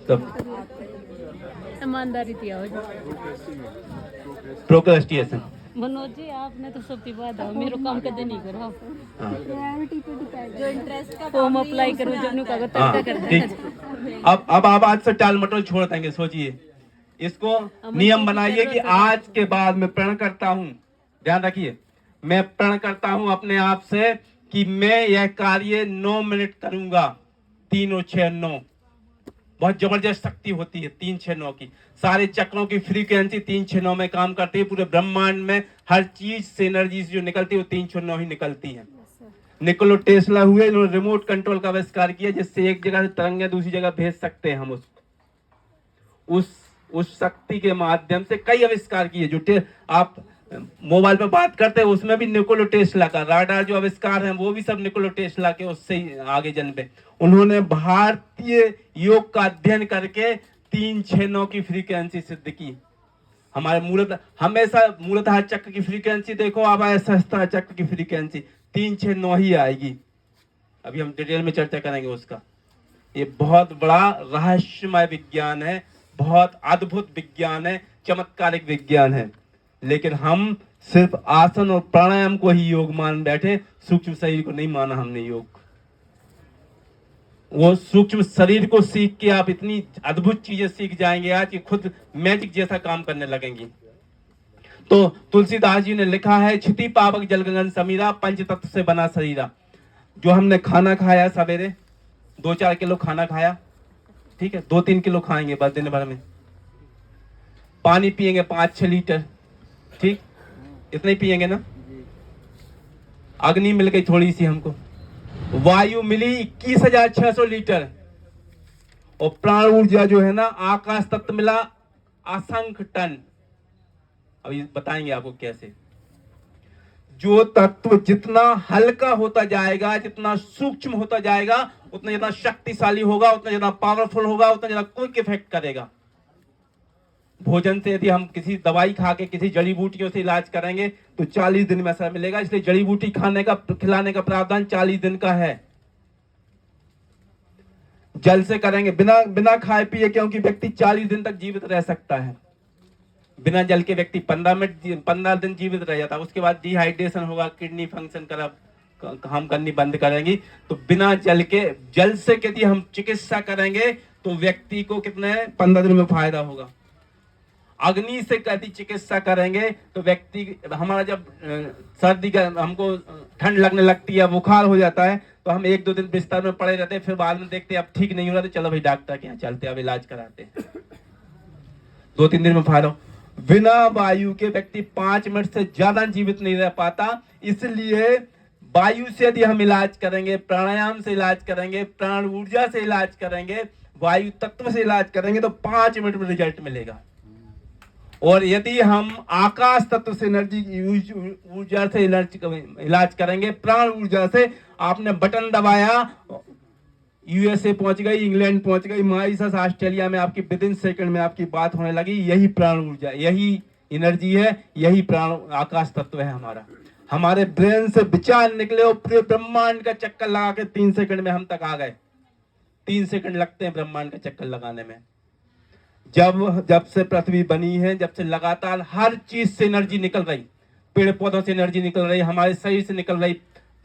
तब ईमानदारी थी, प्रोक्रेस्टिनेशन। मनोज जी आपने तो सब बात है, मेरे काम कदे नहीं करो। जो इंटरेस्ट का फॉर्म अप्लाई करो, जब कागज तक करते हैं। अब आज से टाल मटोल छोड़ देंगे। सोचिए, इसको नियम बनाइए कि आज के बाद मैं प्रण करता हूं, ध्यान रखिए, मैं प्रण करता हूं अपने आप से कि मैं यह कार्य 9 मिनट करूंगा। 3 और 6 9 बहुत जबरदस्त शक्ति होती है। 3 6 9 की सारे चक्रों की फ्रीक्वेंसी 3 6 9 में काम करती है। पूरे ब्रह्मांड में हर चीज से एनर्जी जो निकलती है वो 3 6 9 ही निकलती है। निकोला टेस्ला हुए, इन्होंने रिमोट कंट्रोल का आविष्कार किया, जिससे एक जगह से तरंगें दूसरी जगह भेज सकते हैं हम उसको। उस शक्ति के माध्यम से कई आविष्कार किए। जो आप मोबाइल पे बात करते हैं उसमें भी निकोला टेस्ला का राडार जो आविष्कार है वो भी सब निकोला टेस्ला के उससे ही आगे जन्मे। उन्होंने भारतीय योग का अध्ययन करके 3 6 9 की फ्रीक्वेंसी सिद्ध की। हमारे मूलतः चक्र की फ्रीक्वेंसी देखो, अब सहस्त्र चक्र की फ्रीक्वेंसी 3 6 9 ही आएगी। अभी हम डिटेल में चर्चा करेंगे उसका। ये बहुत बड़ा रहस्यमय विज्ञान है, बहुत अद्भुत विज्ञान है, चमत्कारिक विज्ञान है। लेकिन हम सिर्फ आसन और प्राणायाम को ही योग मान बैठे, सूक्ष्म शरीर को नहीं माना हमने योग। वो सूक्ष्म शरीर को सीख के आप इतनी अद्भुत चीजें सीख जाएंगे आज कि खुद मैजिक जैसा काम करने लगेंगी। तो तुलसीदास जी ने लिखा है, क्षिति पावक जल गगन समीरा, पंच तत्व से बना शरीरा। जो हमने खाना खाया सवेरे 2-4 किलो खाना खाया, ठीक है, 2-3 किलो खाएंगे बस दिन भर में। पानी पिएंगे 5-6 लीटर, ठीक, इतना ही पिएंगे ना। अग्नि मिल गई थोड़ी सी हमको, वायु मिली 21,600 लीटर, और प्राण ऊर्जा जो है ना, आकाश तत्व मिला असंख्य टन। अभी बताएंगे आपको कैसे। जो तत्व जितना हल्का होता जाएगा, जितना सूक्ष्म होता जाएगा, उतना ज्यादा शक्तिशाली होगा, उतना ज्यादा पावरफुल होगा, उतना ज्यादा क्विक इफेक्ट करेगा। भोजन से यदि हम किसी दवाई खा के किसी जड़ी बूटियों से इलाज करेंगे तो 40 दिन में असर मिलेगा, इसलिए जड़ी बूटी खिलाने का प्रावधान 40 दिन का है। जल से करेंगे, बिना बिना खाए पिए, क्योंकि व्यक्ति 40 दिन तक जीवित रह सकता है। बिना जल के व्यक्ति 15 दिन जीवित रह जाता है, उसके बाद डिहाइड्रेशन होगा, किडनी फंक्शन काम करनी बंद करेंगी। तो बिना जल के, जल से यदि हम चिकित्सा करेंगे तो व्यक्ति को कितने 15 दिन में फायदा होगा। अग्नि से यदि चिकित्सा करेंगे तो व्यक्ति, हमारा जब सर्दी का हमको ठंड लगने लगती है, बुखार हो जाता है, तो हम 1-2 दिन बिस्तर में पड़े रहते हैं, फिर बाद में देखते हैं अब ठीक नहीं हो रहा, तो चलो भाई डॉक्टर के यहाँ चलते हैं, अब इलाज कराते हैं, 2-3 दिन में फायदा। बिना वायु के व्यक्ति 5 मिनट से ज्यादा जीवित नहीं रह पाता, इसलिए वायु से यदि हम इलाज करेंगे, प्राणायाम से इलाज करेंगे, प्राण ऊर्जा से इलाज करेंगे, वायु तत्व से इलाज करेंगे तो 5 मिनट में रिजल्ट मिलेगा। और यदि हम आकाश तत्व से एनर्जी ऊर्जा से इलाज करेंगे, प्राण ऊर्जा से, आपने बटन दबाया, यूएसए पहुंच गई, इंग्लैंड पहुंच गई, मॉरिशस, ऑस्ट्रेलिया में आपकी विदिन सेकंड में आपकी बात होने लगी। यही प्राण ऊर्जा, यही एनर्जी है, यही प्राण आकाश तत्व है हमारा। हमारे ब्रेन से विचार निकले और पूरे ब्रह्मांड का चक्कर लगा के 3 सेकंड में हम तक आ गए। 3 सेकंड लगते हैं ब्रह्मांड का चक्कर लगाने में। जब से पृथ्वी बनी है, जब से लगातार हर चीज से एनर्जी निकल रही, पेड़ पौधों से एनर्जी निकल रही, हमारे शरीर से निकल रही,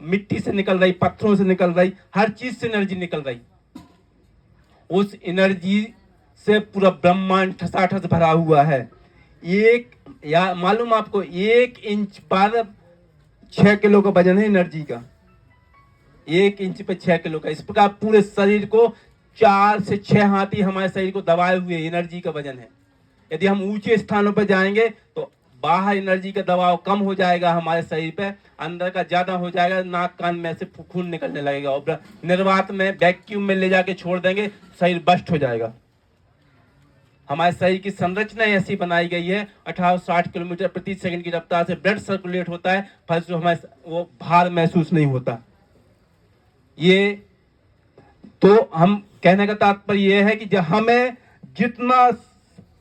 मिट्टी से निकल रही, पत्थरों से निकल रही, हर चीज से एनर्जी निकल रही। उस एनर्जी से पूरा ब्रह्मांड ठसाठस भरा हुआ है। मालूम आपको 1 इंच पर 6 किलो का वजन है एनर्जी का, 1 इंच पे 6 किलो का। इस प्रकार पूरे शरीर को 4 से 6 हाथी हमारे शरीर को दबाए हुए एनर्जी का वजन है। यदि हम ऊंचे स्थानों पर जाएंगे तो बाहर एनर्जी का दबाव कम हो जाएगा हमारे शरीर पे, अंदर का ज्यादा हो जाएगा, नाक कान में से खून निकलने लगेगा, और निर्वात में वैक्यूम में ले जाके छोड़ देंगे, शरीर बस्ट हो जाएगा। हमारे शरीर की संरचना ऐसी बनाई गई है, 1860 किलोमीटर प्रति सेकंड की रफ्तार से ब्लड सर्कुलेट होता है, फलस्वरूप हमारे वो भार महसूस नहीं होता। ये तो हम कहने का तात्पर्य यह है कि जब हमें जितना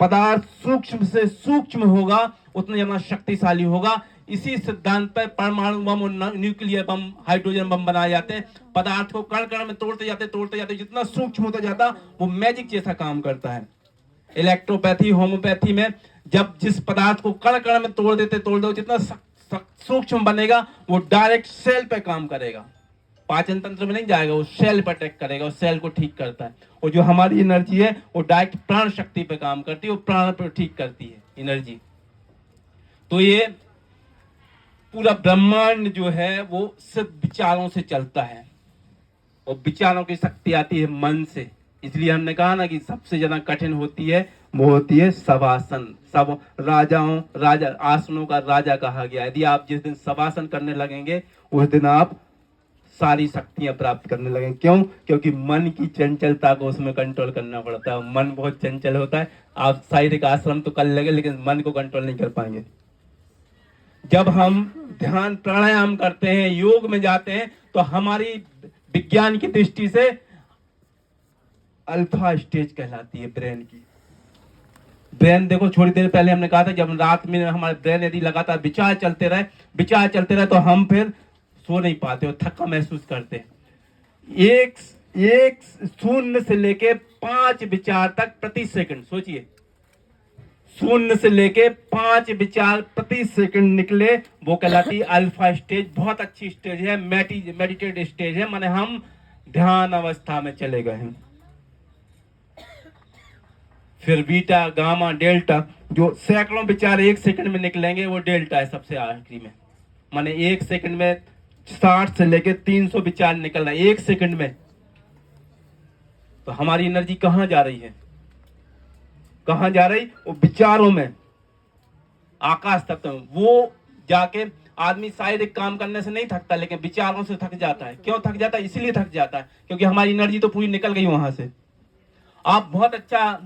पदार्थ सूक्ष्म से सूक्ष्म होगा उतना ज्यादा शक्तिशाली होगा। इसी सिद्धांत पर परमाणु बम और न्यूक्लियर बम, हाइड्रोजन बम बनाए जाते हैं। पदार्थ को कण कण में तोड़ते जाते जितना सूक्ष्म होता जाता वो मैजिक जैसा काम करता है। इलेक्ट्रोपैथी, होम्योपैथी में जब जिस पदार्थ को कण कण में तोड़ दो, जितना सूक्ष्म बनेगा वो डायरेक्ट सेल पे काम करेगा, पाचन तंत्र में नहीं जाएगा, वो सेल पर अटैक करेगा, उस सेल को ठीक करता है। और जो हमारी एनर्जी है वो डायरेक्ट प्राण शक्ति पे काम करती है, वो प्राण पर ठीक करती है एनर्जी। तो ये पूरा ब्रह्मांड जो है वो सिर्फ विचारों से चलता है, और विचारों की शक्ति आती है मन से। इसलिए हमने कहा ना कि सबसे ज्यादा कठिन होती है वो होती है शवासन। सब राजा आसनों का राजा कहा गया। यदि आप जिस दिन शवासन करने लगेंगे उस दिन आप सारी शक्तियां प्राप्त करने लगे। क्यों? क्योंकि मन की चंचलता को उसमें कंट्रोल करना पड़ता है। मन बहुत चंचल होता है। आप शारीरिक आश्रम तो कर लेंगे लेकिन मन को कंट्रोल नहीं कर पाएंगे। जब हम ध्यान प्राणायाम करते हैं, योग में जाते हैं, तो हमारी विज्ञान की दृष्टि से अल्फा स्टेज कहलाती है ब्रेन की। ब्रेन देखो, थोड़ी देर पहले हमने कहा था जब रात में हमारे ब्रेन यदि लगातार विचार चलते रहे तो हम फिर सो नहीं पाते और थका महसूस करते हैं। एक 0 से लेके 5 विचार तक प्रति सेकंड, सोचिए 0 से लेके 5 विचार प्रति सेकंड निकले, वो कहलाती है अल्फा स्टेज। बहुत अच्छी स्टेज है, मेडिटेट स्टेज है, माने हम ध्यान अवस्था में चले गए हैं। फिर बीटा, गामा, डेल्टा, जो सैकड़ों विचार 1 सेकंड में निकलेंगे वो डेल्टा है सबसे आखिरी में। माने 1 सेकंड में 60 से लेके 300 विचार निकल रहा है 1 सेकंड में। तो हमारी एनर्जी कहां जा रही है? कहां जा रही? वो विचारों में, आकाश तत्व में। वो जाके आदमी शारीरिक काम करने से नहीं थकता लेकिन विचारों से थक जाता है। क्यों थक जाता है? इसलिए थक जाता है क्योंकि हमारी एनर्जी तो पूरी निकल गई वहां से। आप बहुत अच्छा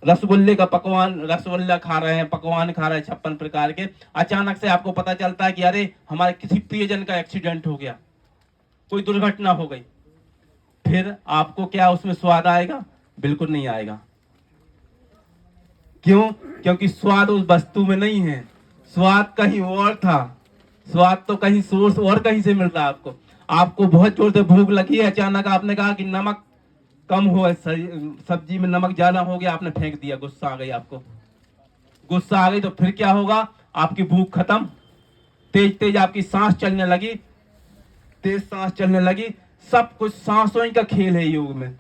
रसगुल्ले का रसगुल्ला खा रहे हैं, पकवान खा रहे हैं 56 प्रकार के, अचानक से आपको पता चलता है कि अरे हमारे किसी प्रियजन का एक्सीडेंट हो गया, कोई दुर्घटना हो गई। फिर आपको क्या उसमें स्वाद आएगा? बिल्कुल नहीं आएगा। क्यों? क्योंकि स्वाद उस वस्तु में नहीं है, स्वाद कहीं और था। स्वाद तो कहीं सोर्स और कहीं से मिल रहा है आपको। आपको बहुत जोर से भूख लगी है, अचानक आपने कहा कि नमक कम हो, सब्जी में नमक ज्यादा हो गया, आपने फेंक दिया, गुस्सा आ गई आपको। गुस्सा आ गई तो फिर क्या होगा? आपकी भूख खत्म, तेज तेज आपकी सांस चलने लगी, तेज सांस चलने लगी। सब कुछ सांसों ही का खेल है योग में।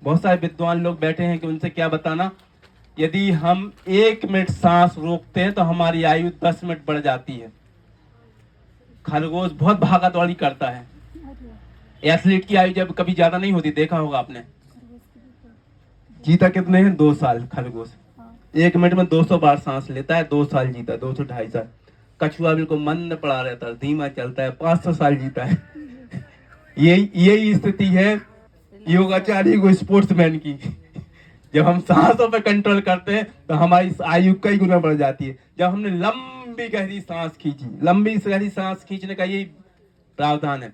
बहुत सारे विद्वान लोग बैठे हैं कि उनसे क्या बताना। यदि हम 1 मिनट सांस रोकते हैं तो हमारी आयु 10 मिनट बढ़ जाती है। खरगोश बहुत भागा दौड़ी करता है। एथलीट की आयु जब कभी ज्यादा नहीं होती, देखा होगा आपने। जीता कितने हैं? 2 साल खरगोश। 1 मिनट में 200 बार सांस लेता है, 2 साल जीता, 200 2.5 साल। कछुआ बिल्कुल मंद पड़ा रहता है, धीमा चलता है, 500 साल जीता है। यही स्थिति है योगाचार्य को स्पोर्ट्समैन की। जब हम सांसों पे कंट्रोल करते हैं तो हमारी आयु कई गुना बढ़ जाती है। जब हमने लंबी गहरी सांस खींची, लंबी गहरी सांस खींचने का यही प्रावधान है।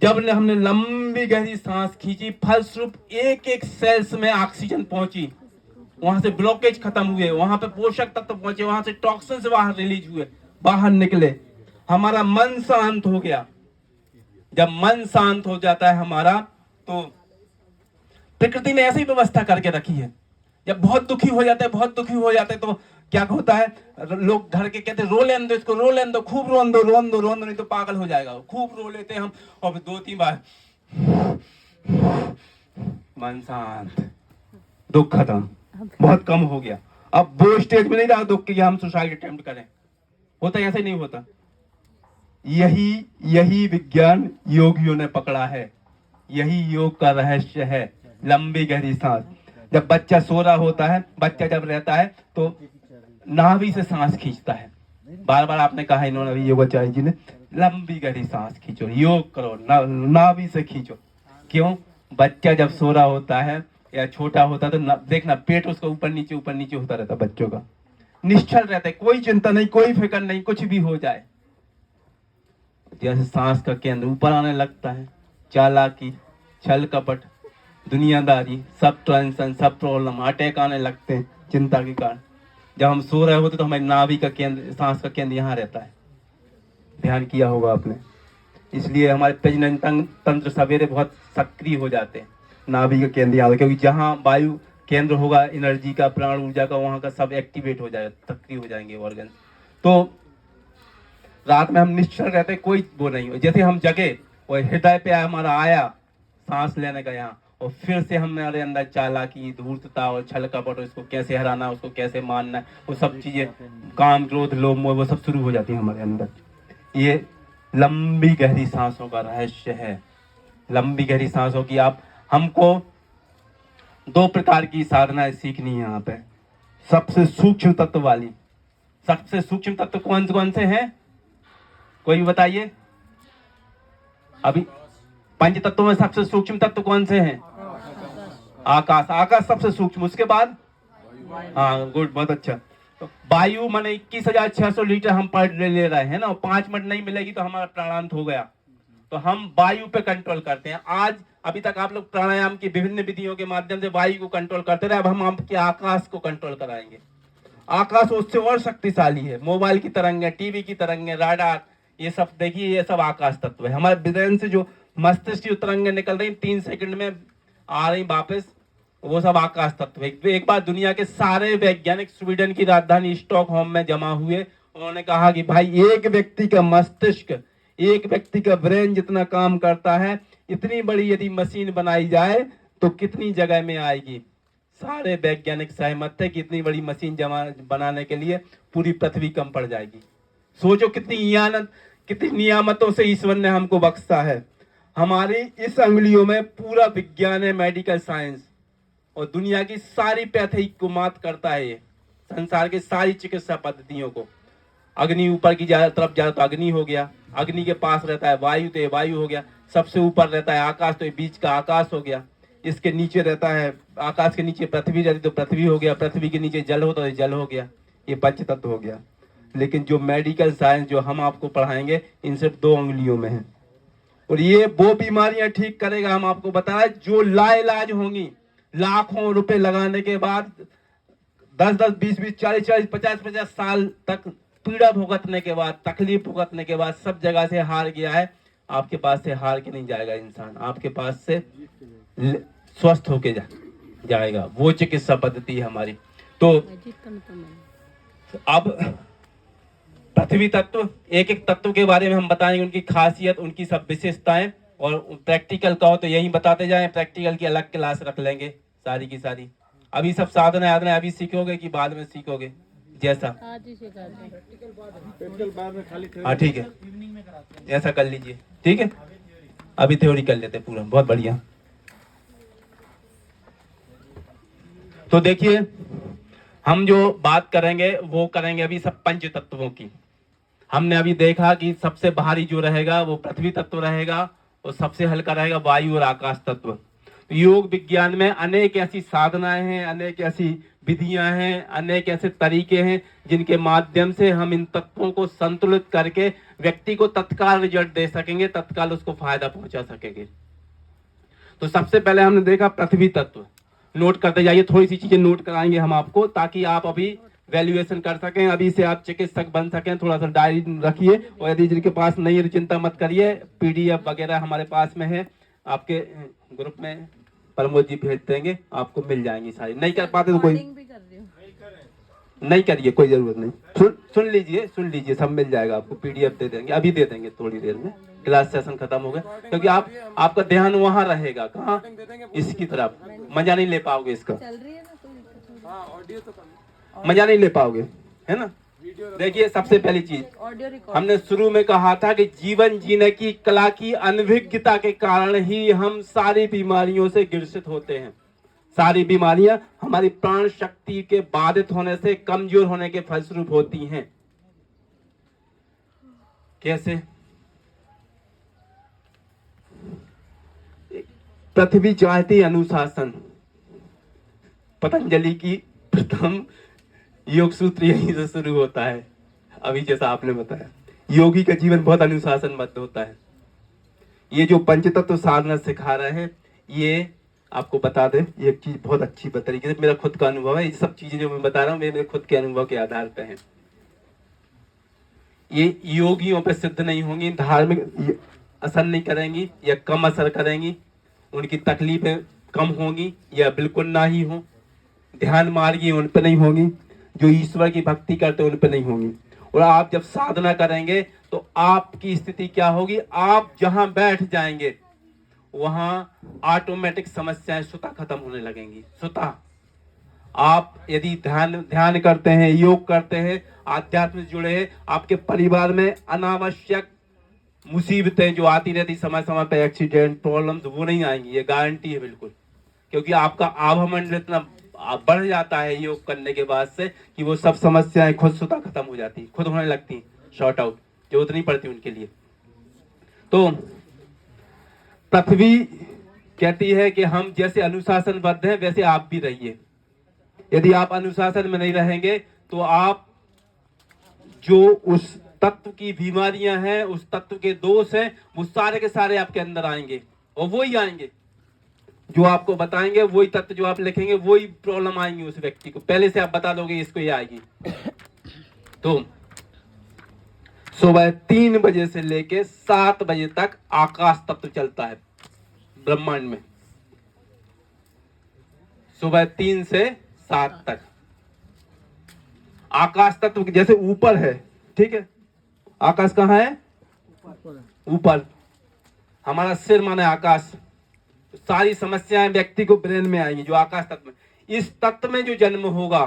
जब हमने लंबी गहरी सांस खींची, फलस्वरूप एक एक सेल्स में ऑक्सीजन पहुंची, वहां से ब्लॉकेज खत्म हुए, वहां पे पोषक तत्व पहुंचे, वहां से टॉक्सिन्स बाहर रिलीज हुए, बाहर निकले, हमारा मन शांत हो गया। जब मन शांत हो जाता है हमारा, तो प्रकृति ने ऐसी व्यवस्था करके रखी है। जब बहुत दुखी हो जाते हैं, बहुत दुखी हो जाते हैं, तो क्या होता है? लोग घर के कहते हैं रो लेने दो इसको, रो लेने दो, खूब रोन दो, रोन दो, रोन दो, नहीं तो पागल हो जाएगा। खूब रो लेते हैं हम, और 2-3 बार मन शांत, दुख खत्म, बहुत कम हो गया। अब वो स्टेज में नहीं रहा दुख कि हम सुसाइड अटेम्प्ट करें। होता ऐसे नहीं होता। यही विज्ञान योगियों ने पकड़ा है, यही योग का रहस्य है, लंबी गहरी सांस। जब बच्चा सो रहा होता है, बच्चा जब रहता है तो नाभि से सांस खींचता है। बार बार आपने कहा इन्होंने अभी योगाचार्य जी ने, लंबी गहरी सांस खींचो, योग करो, नाभि से खींचो। क्यों? बच्चा जब सो रहा होता है या छोटा होता है तो देखना पेट उसका ऊपर नीचे होता रहता है बच्चों का, निश्चल रहता है, कोई चिंता नहीं, कोई फिक्र नहीं, कुछ भी हो जाए। जैसे सांस का केंद्र ऊपर आने लगता है, चालाकी, छल कपट, दुनियादारी, सब टेंशन, सब प्रॉब्लम, अटैक आने लगते हैं चिंता के कारण। जब हम सो रहे होते तो हमारी नाभि का केंद्र, सांस का केंद्र यहाँ रहता है। ध्यान किया होगा आपने। इसलिए हमारे प्रजनन तंत्र सवेरे बहुत सक्रिय हो जाते हैं, नाभि का केंद्र यहाँ, क्योंकि जहाँ वायु केंद्र होगा एनर्जी का, प्राण ऊर्जा का, वहां का सब एक्टिवेट हो जाएगा, सक्रिय हो जाएंगे ऑर्गन। तो रात में हम निश्चल रहते, कोई वो नहीं हो। जैसे हम जगे और हृदय पे हमारा आया सांस लेने का यहाँ, और फिर से हमारे अंदर चालाकी, धूर्तता और छल कपट, उसको कैसे हराना, उसको कैसे मानना, वो सब चीजें, काम, क्रोध, लोभ, मोह, वो सब शुरू हो जाती है हमारे अंदर। ये लंबी गहरी सांसों का रहस्य है। लंबी गहरी सांसों की हमको 2 प्रकार की साधनाएं सीखनी है यहाँ पे। सबसे सूक्ष्म तत्व वाली, सबसे सूक्ष्म तत्व कौन से हैं? कोई बताइए। अभी 5 तत्वों में सबसे सूक्ष्म तत्व कौन से हैं? आकाश। आकाश सबसे सूक्ष्म, उसके बाद हाँ, गुड, बहुत अच्छा। तो वायु माने 21,600 लीटर हम पर डे ले रहे हैं ना, 5 मिनट नहीं मिलेगी तो हमारा प्राणांत हो गया। तो हम वायु पे कंट्रोल करते हैं। आज अभी तक आप लोग प्राणायाम की विभिन्न विधियों के माध्यम से वायु को कंट्रोल करते रहे, अब हम आपके आकाश को कंट्रोल कराएंगे। आकाश उससे और शक्तिशाली है, मोबाइल की तरंगें, टीवी की तरंगें, राडार, ये सब देखिए, ये सब आकाश तत्व है। हमारे ब्रेन से जो मस्तिष्क की तरंगें निकल रही 3 सेकंड में आ रही वापस, वो सब आकाश तत्व है। एक बार दुनिया के सारे वैज्ञानिक स्वीडन की राजधानी स्टॉकहोम में जमा हुए। उन्होंने कहा कि भाई एक व्यक्ति का मस्तिष्क, एक व्यक्ति का ब्रेन जितना काम करता है, इतनी बड़ी यदि मशीन बनाई जाए तो कितनी जगह में आएगी। सारे वैज्ञानिक सहमत थे कि इतनी बड़ी मशीन बनाने के लिए पूरी पृथ्वी कम पड़ जाएगी। सोचो कितनी नियामतों से ईश्वर ने हमको बख्शा है। हमारी इस अंगुलियों में पूरा विज्ञान है, मेडिकल साइंस, और दुनिया की सारी पैथी को मात करता है ये, संसार की सारी चिकित्सा पद्धतियों को। अग्नि ऊपर की तरफ जाए तो अग्नि हो गया, अग्नि के पास रहता है वायु, तो ये वायु हो गया। सबसे ऊपर रहता है आकाश, तो ये बीच का आकाश हो गया। इसके नीचे रहता है, आकाश के नीचे पृथ्वी रहती तो पृथ्वी हो गया, पृथ्वी के नीचे जल हो तो जल हो गया। ये पंच तत्व हो गया। लेकिन जो मेडिकल साइंस जो हम आपको पढ़ाएंगे, इन सिर्फ 2 उंगलियों में है, और ये वो बीमारियां ठीक करेगा। हम आपको बताएं जो लाइलाज होंगी, लाखों रुपए लगाने के बाद 10-10, 20-20, 40-40, 50-50 साल तक पीड़ा भुगतने के बाद, तकलीफ भुगतने के बाद सब जगह से हार गया है, आपके पास से हार के नहीं जाएगा इंसान, आपके पास से स्वस्थ होके जाएगा। वो चिकित्सा पद्धति है हमारी। तो अब पृथ्वी तत्व, एक एक तत्व के बारे में हम बताएंगे, उनकी खासियत, उनकी सब विशेषताएं, और प्रैक्टिकल का हो तो यही बताते जाएं, प्रैक्टिकल की अलग क्लास रख लेंगे सारी की सारी। अभी सब साधना यादना अभी सीखोगे कि बाद में सीखोगे जैसा? हाँ ठीक है, ऐसा कर लीजिए, ठीक है। अभी थ्योरी कर लेते पूरा, बहुत बढ़िया। तो देखिए हम जो बात करेंगे वो करेंगे अभी सब पंच तत्वों की। हमने अभी देखा कि सबसे भारी जो रहेगा वो पृथ्वी तत्व रहेगा, और सबसे हल्का रहेगा वायु और आकाश तत्व। योग विज्ञान में अनेक ऐसी साधनाएं हैं, अनेक ऐसी विधियां हैं, अनेक ऐसे तरीके हैं जिनके माध्यम से हम इन तत्वों को संतुलित करके व्यक्ति को तत्काल रिजल्ट दे सकेंगे, तत्काल उसको फायदा पहुंचा सकेंगे। तो सबसे पहले हमने देखा पृथ्वी तत्व। नोट करते जाइए, थोड़ी सी चीजें नोट कराएंगे हम आपको, ताकि आप अभी वैल्यूएशन कर सकें, अभी से आप चिकित्सक बन सकें। थोड़ा सा डायरी रखिए, और यदि जिनके पास नहीं है तो चिंता मत करिए, पीडीएफ वगैरह हमारे पास में है, आपके ग्रुप में प्रमोद जी भेज देंगे, आपको मिल जाएंगी सारी। नहीं कर पाते तो कोई नहीं करिए, कोई जरूरत नहीं। सुन लीजिए, सब मिल जाएगा आपको, पीडीएफ दे देंगे, अभी दे देंगे थोड़ी देर में, क्लास सेशन खत्म हो गया। क्योंकि आपका ध्यान वहां रहेगा, कहाँ? इसकी तरफ। मजा नहीं ले पाओगे इसका, मजा नहीं ले पाओगे, है ना। देखिए सबसे पहली चीज हमने शुरू में कहा था कि जीवन जीने की कला की अनभिज्ञता के कारण ही हम सारी बीमारियों से ग्रसित होते हैं। सारी बीमारियां हमारी प्राण शक्ति के बाधित होने से, कमजोर होने के फलस्वरूप होती हैं। कैसे? पृथ्वी चाहती अनुशासन। पतंजलि की प्रथम योग सूत्र यहीं से शुरू होता है। अभी जैसा आपने बताया, योगी का जीवन बहुत अनुशासनबद्ध होता है। ये जो पंचतत्व साधना सिखा रहे हैं, ये आपको बता दें, ये एक चीज बहुत अच्छी तरीके से, मेरा खुद का अनुभव है। ये सब चीजें जो मैं बता रहा हूँ मेरे खुद के अनुभव के आधार पर है। ये योगियों पर सिद्ध नहीं होंगी, धार्मिक असर नहीं करेंगी या कम असर करेंगी, उनकी तकलीफें कम होंगी या बिल्कुल ना ही हो। ध्यान मार्गी उन पर नहीं होगी, जो ईश्वर की भक्ति करते उन पर नहीं होंगी। और आप जब साधना करेंगे तो आपकी स्थिति क्या होगी? आप जहां बैठ जाएंगे वहां ऑटोमेटिक समस्याएं स्वतः खत्म होने लगेंगी। स्वतः आप यदि ध्यान करते हैं, योग करते हैं, आध्यात्म से जुड़े हैं, आपके परिवार में अनावश्यक मुसीबतें जो आती रहती समय समय पे, एक्सीडेंट, प्रॉब्लम्स, वो नहीं आएंगी, ये गारंटी है बिल्कुल। क्योंकि आपका आभामंडल इतना बढ़ जाता है योग करने के बाद से कि वो सब समस्याएं खुद स्वतः खत्म हो जाती, खुद होने लगती, शॉर्ट आउट, जरूरत नहीं पड़ती उनके लिए। तो पृथ्वी कहती है कि हम जैसे अनुशासनबद्ध हैं वैसे आप भी रहिए। यदि आप अनुशासन में नहीं रहेंगे तो आप जो उस तत्व की बीमारियां हैं, उस तत्व के दोष हैं, वो सारे के सारे आपके अंदर आएंगे, और वही आएंगे जो आपको बताएंगे, वही तत्व जो आप लिखेंगे, वही प्रॉब्लम आएंगी उस व्यक्ति को। पहले से आप बता दोगे इसको ये आएगी। तो सुबह 3 बजे से लेके 7 बजे तक आकाश तत्व चलता है ब्रह्मांड में। सुबह 3 से 7 तक आकाश तत्व जैसे ऊपर है, ठीक है। आकाश कहाँ है? ऊपर। हमारा सिर माने आकाश। सारी समस्याएं व्यक्ति को ब्रेन में आएंगी जो आकाश तत्व में। इस तत्व में जो जन्म होगा,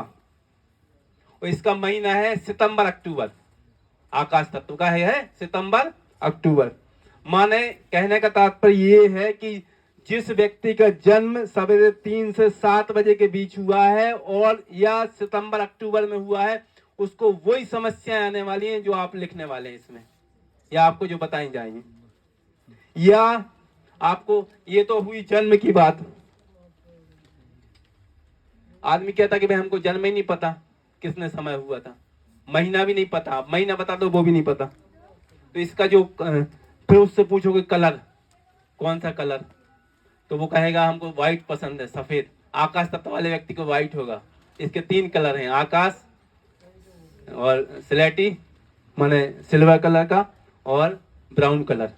और इसका महीना है सितंबर अक्टूबर। आकाश तत्व का है सितंबर अक्टूबर। माने कहने का तात्पर्य ये है कि जिस व्यक्ति का जन्म सवेरे 3 से 7 बजे के बीच हुआ है और या सितंबर अक्टूबर में हुआ है, उसको वही समस्याएं आने वाली हैं जो आप लिखने वाले हैं इसमें, या आपको जो बताई जाएंगी। या आपको, ये तो हुई जन्म की बात। आदमी कहता कि भाई हमको जन्म ही नहीं पता किसने समय हुआ था, महीना भी नहीं पता, महीना बता दो वो भी नहीं पता। तो इसका जो, फिर उससे पूछोगे कलर, कौन सा कलर, तो वो कहेगा हमको व्हाइट पसंद है, सफेद। आकाश तत्व वाले व्यक्ति को व्हाइट होगा, इसके 3 कलर हैं, आकाश और स्लेटी माने सिल्वर कलर का और ब्राउन कलर।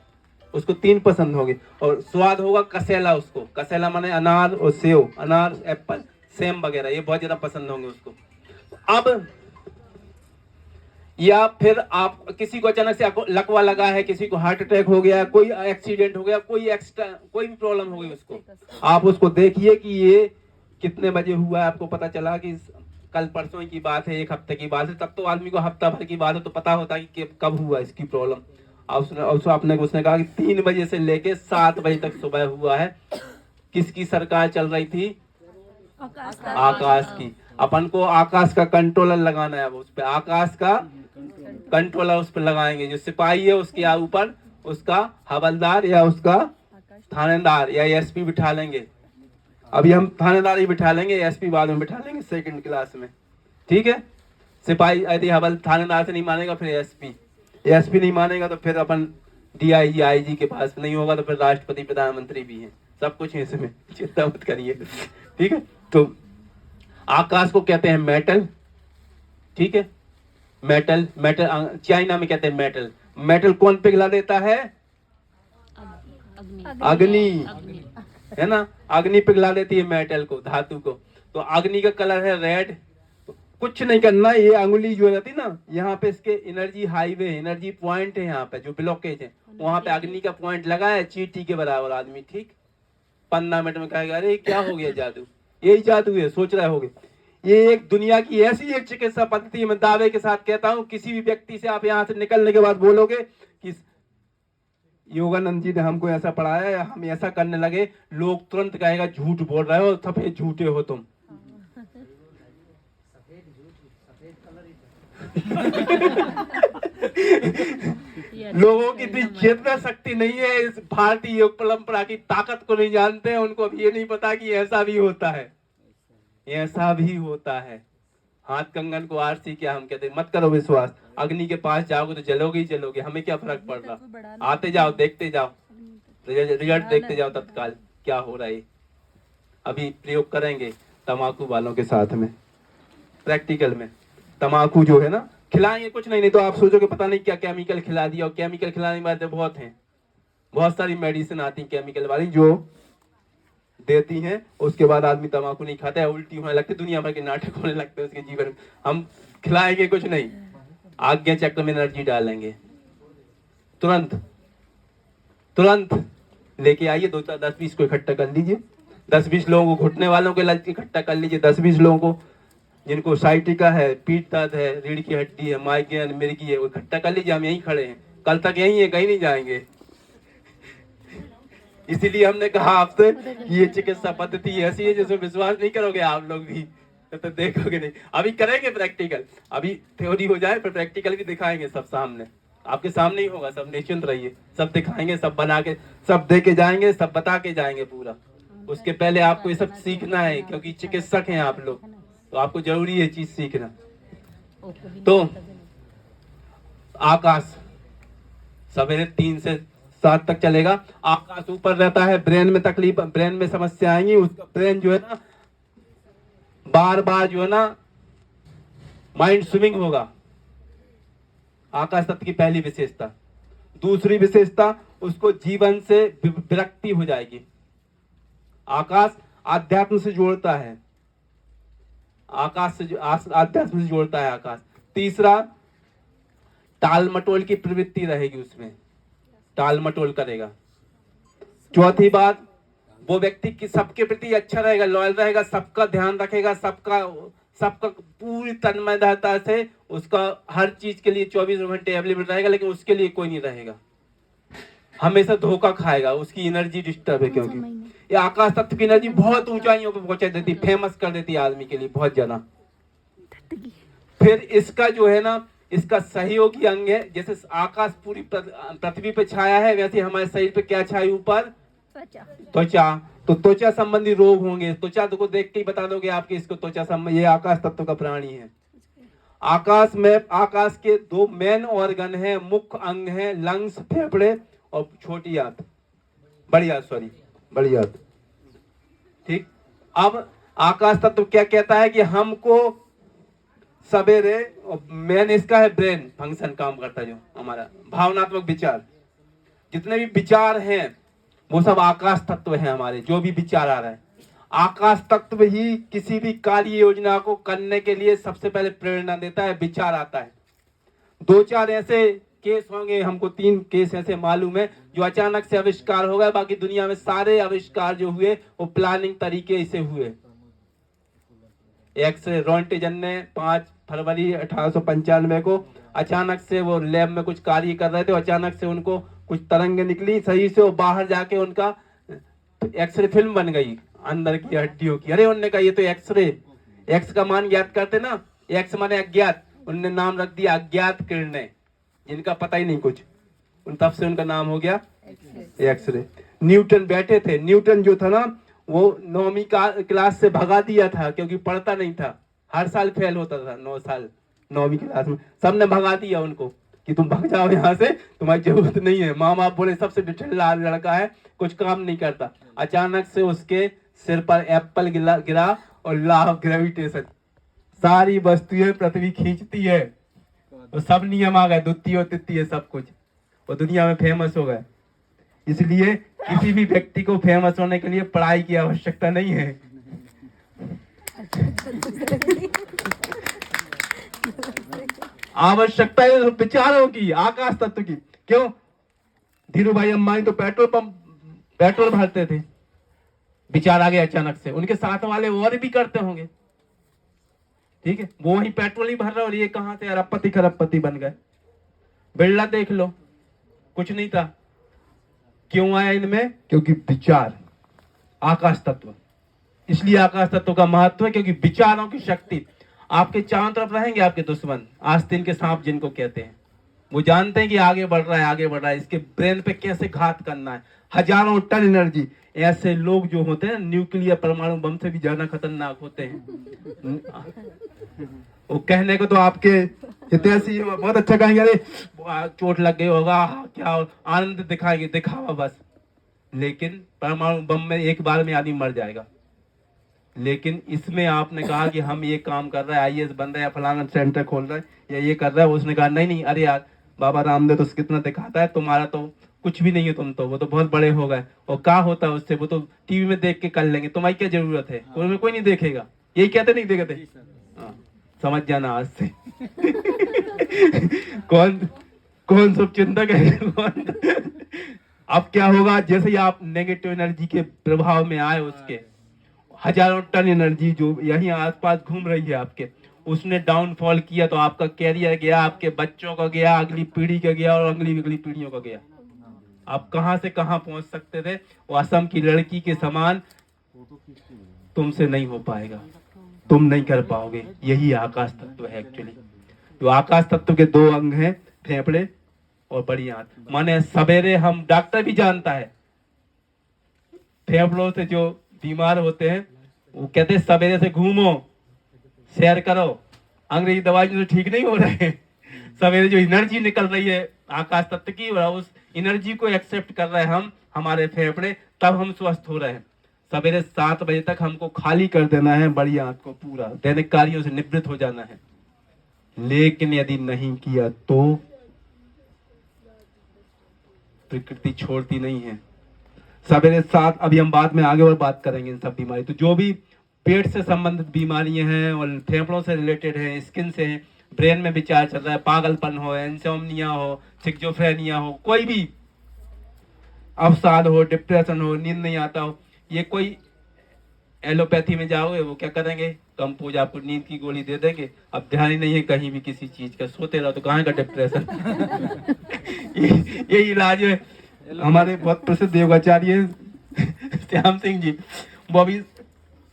उसको 3 पसंद होगी। और स्वाद होगा कसेला, उसको कसेला माने अनार और सेव, अनार एप्पल सेम वगैरह, ये बहुत ज्यादा पसंद होंगे उसको। अब या फिर आप किसी को अचानक से लकवा लगा है, किसी को हार्ट अटैक हो गया, कोई एक्सीडेंट हो गया, कोई एक्स्ट्रा कोई भी प्रॉब्लम हो गई उसको, आप उसको देखिए कि ये कितने बजे हुआ है। आपको पता चला कि कल परसों की बात है, 1 हफ्ते की बात है, तब तो आदमी को हफ्ता भर की बात है तो पता होता है कि कब हुआ इसकी प्रॉब्लम। उसने कहा कि 3 बजे से लेके 7 बजे तक सुबह हुआ है। किसकी सरकार चल रही थी? आकाश की। अपन को आकाश का कंट्रोलर लगाना है। उस पे आकाश का कंट्रोलर उस पर लगाएंगे। जो सिपाही है उसके ऊपर उसका हवलदार या उसका थानेदार या एसपी बिठा लेंगे। अभी हम थानेदार ही बिठा लेंगे, एसपी बाद में बिठा लेंगे 2nd क्लास में, ठीक है। सिपाही यदि हवल थानेदार से नहीं मानेगा फिर एसपी नहीं मानेगा तो फिर अपन डीआईजी आईजी के पास, नहीं होगा तो फिर राष्ट्रपति प्रधानमंत्री भी हैं, सब कुछ है इसमें, चिंता मत करिए, ठीक है। तो आकाश को कहते हैं मेटल, ठीक है। मेटल चाइना में कहते हैं मेटल। मेटल कौन पिघला देता है? अग्नि, है ना। अग्नि पिघला देती है मेटल को, धातु को। तो अग्नि का कलर है रेड। कुछ नहीं करना, ये अंगुली जो रहती ना, यहाँ पे इसके एनर्जी हाईवे, एनर्जी पॉइंट है, यहाँ पे जो ब्लॉकेज है वहां पे अग्नि का पॉइंट लगा है, चींटी के बराबर आदमी, ठीक। 15 मिनट में कहेगा अरे क्या हो गया जादू, यही जादू है, सोच रहे होगे। ये एक दुनिया की ऐसी एक चिकित्सा पद्धति, मैं दावे के साथ कहता हूं, किसी भी व्यक्ति से आप यहाँ से निकलने के बाद बोलोगे कि योगानंद जी ने हमको ऐसा पढ़ाया है, हम ऐसा करने लगे, लोग तुरंत कहेगा झूठ बोल रहे हो, सफेद झूठे हो तुम। लोगों की इतनी चेतना शक्ति नहीं है, इस भारतीय योग परंपरा की ताकत को नहीं जानते हैं। उनको अब ये नहीं पता कि ऐसा भी होता है, ऐसा भी होता है। हाथ कंगन को आरसी क्या हम कहते हैं, मत करो विश्वास। अग्नि के पास जाओगे तो जलोगे ही जलोगे, हमें क्या फर्क पड़ रहा। आते जाओ, देखते जाओ, रिजल्ट देखते जाओ तत्काल क्या हो रहा है। अभी प्रयोग करेंगे तंबाकू वालों के साथ में, प्रैक्टिकल में। तंबाकू जो है ना, खिलाएंगे कुछ नहीं तो आप सोचोगे पता नहीं क्या केमिकल खिला दिया। और केमिकल खिलाने की बातें बहुत हैं, बहुत सारी मेडिसिन आती है केमिकल वाली जो देती हैं, उसके बाद आदमी तंबाकू नहीं खाता है, उल्टी होने लगती, दुनिया भर के नाटक होने लगते हैं उसके जीवन में। हम खिलाएंगे कुछ नहीं, आज्ञा चक्र में एनर्जी डालेंगे, तुरंत लेके आइए। 10-20 को इकट्ठा कर लीजिए, 10-20 लोगों को, घुटने वालों के लग इकट्ठा कर लीजिए, 10-20 लोगों को, जिनको साइटिका है, पीठ दर्द है, रीढ़ की हड्डी है, माइग्रेन, मिर्गी है, वो इकट्ठा कर लीजिए। हम यहीं खड़े हैं, कल तक यहीं है, कहीं नहीं जाएंगे। इसीलिए हमने कहा आपसे कि ये चिकित्सा पद्धति ऐसी है जिसमें विश्वास नहीं करोगे आप लोग भी, तो देखोगे नहीं। अभी करेंगे प्रैक्टिकल, अभी थ्योरी हो जाए फिर प्रैक्टिकल भी दिखाएंगे, सब सामने, आपके सामने ही होगा, सब निश्चिंत रहिए, सब दिखाएंगे, सब बना के, सब दे के जाएंगे, सब बता के जाएंगे पूरा। उसके पहले आपको ये सब सीखना है, क्योंकि चिकित्सक हैं आप लोग, तो आपको जरूरी है चीज सीखना। तो आकाश सवेरे 3 से 7 तक चलेगा। आकाश ऊपर रहता है, ब्रेन में तकलीफ, ब्रेन में समस्या आएंगी, उसका ब्रेन जो है ना बार बार जो है ना माइंड स्विंग होगा। आकाश तत्व की पहली विशेषता। दूसरी विशेषता, उसको जीवन से विरक्ति हो जाएगी। आकाश आध्यात्म से जोड़ता है, आध्यात्म से जोड़ता है आकाश। तीसरा, टाल मटोल की प्रवृत्ति रहेगी उसमें, टाल मटोल करेगा। चौथी बात, वो व्यक्ति की सबके प्रति अच्छा रहेगा, लॉयल रहेगा, सबका ध्यान रखेगा, सबका पूरी तन्मयता से उसका हर चीज के लिए 24 घंटे अवेलेबल रहेगा, लेकिन उसके लिए कोई नहीं रहेगा, हमेशा धोखा खाएगा, उसकी एनर्जी डिस्टर्ब है। क्योंकि ये आकाश तत्व की एनर्जी बहुत ऊंचाइयों पे पहुंचा देती, फेमस कर देती है आदमी के लिए बहुत ज्यादा। फिर इसका जो है ना, इसका सहयोगी अंग है, जैसे आकाश पूरी पृथ्वी पे छाया है, वैसे हमारे शरीर पे क्या छाई ऊपर? त्वचा। तो त्वचा संबंधी रोग होंगे, त्वचा को देख के ही बता दोगे आपके इसको त्वचा संबंधी, ये आकाश तत्व का प्राणी है। आकाश में, आकाश के 2 मेन ऑर्गन है, मुख्य अंग है, लंग्स, फेफड़े और छोटी आंत, बड़ी आंत, ठीक। अब आकाश तत्व क्या कहता है कि हमको सवेरे, मेन इसका है ब्रेन फंक्शन काम करता है, जो हमारा भावनात्मक विचार, जितने भी विचार हैं वो सब आकाश तत्व है हमारे। जो भी विचार आ रहा है, आकाश तत्व ही किसी भी कार्य योजना को करने के लिए सबसे पहले प्रेरणा देता है, विचार आता है। 2-4 ऐसे केस होंगे, हमको 3 केस ऐसे मालूम है जो अचानक से आविष्कार हो गए। बाकी दुनिया में सारे आविष्कार जो हुए वो प्लानिंग तरीके से हुए। एक्सरे रोंटेजन ने 5 फरवरी 1895 को अचानक से वो लैब में कुछ कार्य कर रहे थे, अचानक से उनको कुछ तरंगे निकली सही से, वो बाहर जाके उनका एक्सरे फिल्म बन गई अंदर की हड्डियों की। अरे उन्होंने कहा ये तो एक्सरे, एक्स का मान ज्ञात करते ना, एक्स माने अज्ञात, उन्होंने नाम रख दिया अज्ञात किरणें, जिनका पता ही नहीं कुछ, तब से उनका नाम हो गया एक्सरे। न्यूटन बैठे थे, न्यूटन जो था ना वो 9वीं क्लास से भगा दिया था क्योंकि पढ़ता नहीं था, हर साल फेल होता था। 9 साल 9वीं क्लास में सबने भगा दिया उनको कि तुम भाग जाओ यहाँ से, तुम्हारी जरूरत नहीं है। माँ बाप बोले सबसे डिठल्ला लड़का है, कुछ काम नहीं करता। अचानक से उसके सिर पर एप्पल गिरा और लॉ ऑफ ग्रेविटेशन, सारी वस्तुएं पृथ्वी खींचती है, तो सब नियम आ गए, द्वितीय और तृतीय सब कुछ, वो दुनिया में फेमस हो गए। इसलिए किसी भी व्यक्ति को फेमस होने के लिए पढ़ाई की आवश्यकता नहीं है। आवश्यकता है विचारों की, आकाश तत्व की। क्यों? धीरू भाई अंबानी तो पेट्रोल भरते थे, विचार आ गए अचानक से, उनके साथ वाले और भी करते होंगे, ठीक है, वो वही पेट्रोल ही भर रहे और ये कहां से अरबपति खरबपति बन गए। बिरला देख लो, कुछ नहीं था, क्यों आया इनमें? क्योंकि विचार, आकाश तत्व। इसलिए आकाश तत्व का महत्व है क्योंकि विचारों की शक्ति। आपके चारों तरफ रहेंगे आपके दुश्मन, आस्तीन के सांप जिनको कहते हैं, वो जानते हैं कि आगे बढ़ रहा है, आगे बढ़ रहा है, इसके ब्रेन पे कैसे घात करना है। हजारों टन एनर्जी, ऐसे लोग जो होते हैं न्यूक्लियर परमाणु बम से भी ज्यादा खतरनाक होते हैं। वो कहने को तो आपके हितैषी बहुत अच्छा कहेंगे, अरे चोट लग गई होगा, क्या आनंद दिखाएंगे, दिखावा बस। लेकिन परमाणु बम में एक बार में आदमी मर जाएगा। लेकिन इसमें आपने कहा कि हम ये काम कर रहे हैं, आईएएस बन रहे हैं, फलाना सेंटर खोल रहे हैं या ये कर रहा है, उसने कहा नहीं नहीं, अरे यार बाबा रामदेव तो कितना दिखाता है, तुम्हारा तो कुछ भी नहीं है, तुम तो वो तो बहुत बड़े हो गए, और क्या होता है उससे, वो तो टीवी में देख के कर लेंगे, तुम्हारी क्या जरूरत है, कोई नहीं देखेगा, यही कहते नहीं देखते। हाँ, समझ जाना आज से। कौन शुभ चिंतक है। अब क्या होगा, जैसे ही आप नेगेटिव एनर्जी के प्रभाव में आए, उसके हजारों टन एनर्जी जो यहीं आसपास घूम रही है आपके, उसने डाउनफॉल किया तो आपका कैरियर गया, आपके बच्चों का गया, अगली पीढ़ी का गया और अगली पीढ़ियों का गया। आप कहां से कहां पहुंच सकते थे, वो असम की लड़की के समान तुमसे नहीं हो पाएगा, तुम नहीं कर पाओगे। यही आकाश तत्व है एक्चुअली। तो आकाश तत्व के 2 अंग हैं, फेफड़े और बड़ी आंत। माने सवेरे हम, डॉक्टर भी जानता है, फेफड़ों से जो बीमार होते हैं वो कहते हैं सवेरे से घूमो, सैर करो, अंग्रेजी दवाई से ठीक नहीं हो रहे हैं। सवेरे जो एनर्जी निकल रही है आकाश तत्व की, और उस एनर्जी को एक्सेप्ट कर रहे हैं हम, हमारे फेफड़े, तब हम स्वस्थ हो रहे हैं। सवेरे 7 बजे तक हमको खाली कर देना है बड़ी आंत को, पूरा दैनिक कार्यों से निवृत्त हो जाना है। लेकिन यदि नहीं किया तो प्रकृति छोड़ती नहीं है। सवेरे 7, अभी हम बाद में आगे और बात करेंगे इन सब बीमारी। तो जो भी पेट से संबंधित बीमारियां हैं और फेफड़ों से रिलेटेड है, स्किन से है, ब्रेन में विचार चल रहा है, पागलपन हो, इंसोम्निया हो, सिक्जोफ्रेनिया हो, कोई भी अवसाद हो, डिप्रेशन हो, नींद नहीं आता हो, ये कोई एलोपैथी में जाओगे वो क्या करेंगे, कंपोज आपको नींद की गोली दे देंगे, अब ध्यान ही नहीं है कहीं भी किसी चीज का, सोते रहो तो कहाँ का डिप्रेशन। ये इलाज है। हमारे बहुत प्रसिद्ध योगाचार्य श्याम सिंह जी, वो अभी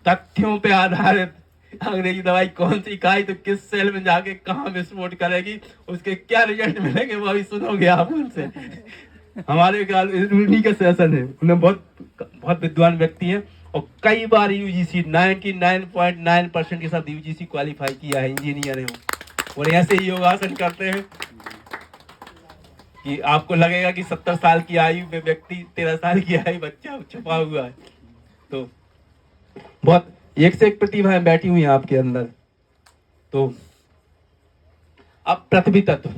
तथ्यों पे आधारित अंग्रेजी दवाई कौन सी खाई तो किस सेल में जाके कहाँ विस्फोट करेगी, उसके क्या रिजल्ट मिलेंगे, वो अभी सुनोगे आप उनसे। हमारे उन्हीं का सेशन है, उन्हें बहुत विद्वान व्यक्ति है और कई बार यूजीसी 99.9% के साथ यूजीसी क्वालिफाई किया है, इंजीनियर है वो। और ऐसे ही योगासन करते हैं कि आपको लगेगा कि 70 साल की आयु में व्यक्ति 13 साल की आयु बच्चा छुपा हुआ है। तो बहुत एक से एक प्रतिभाएं बैठी हुई हैं आपके अंदर। तो अब पृथ्वी तत्व,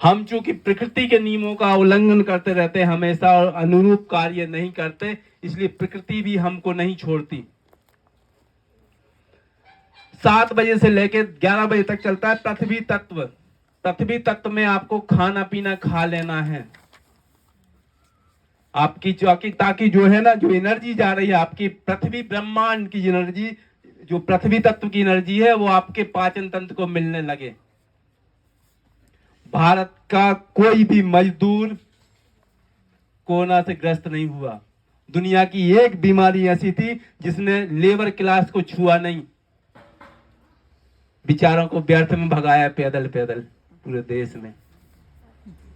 हम चूंकि प्रकृति के नियमों का उल्लंघन करते रहते हैं हमेशा और अनुरूप कार्य नहीं करते, इसलिए प्रकृति भी हमको नहीं छोड़ती। 7 बजे से लेकर 11 बजे तक चलता है पृथ्वी तत्व। पृथ्वी तत्व में आपको खाना पीना खा लेना है आपकी ताकि जो है ना, जो एनर्जी जा रही है आपकी पृथ्वी ब्रह्मांड की एनर्जी, जो पृथ्वी तत्व की एनर्जी है वो आपके पाचन तंत्र को मिलने लगे। भारत का कोई भी मजदूर कोरोना से ग्रस्त नहीं हुआ। दुनिया की एक बीमारी ऐसी थी जिसने लेबर क्लास को छुआ नहीं, बेचारों को व्यर्थ में भगाया पैदल पैदल पूरे देश में।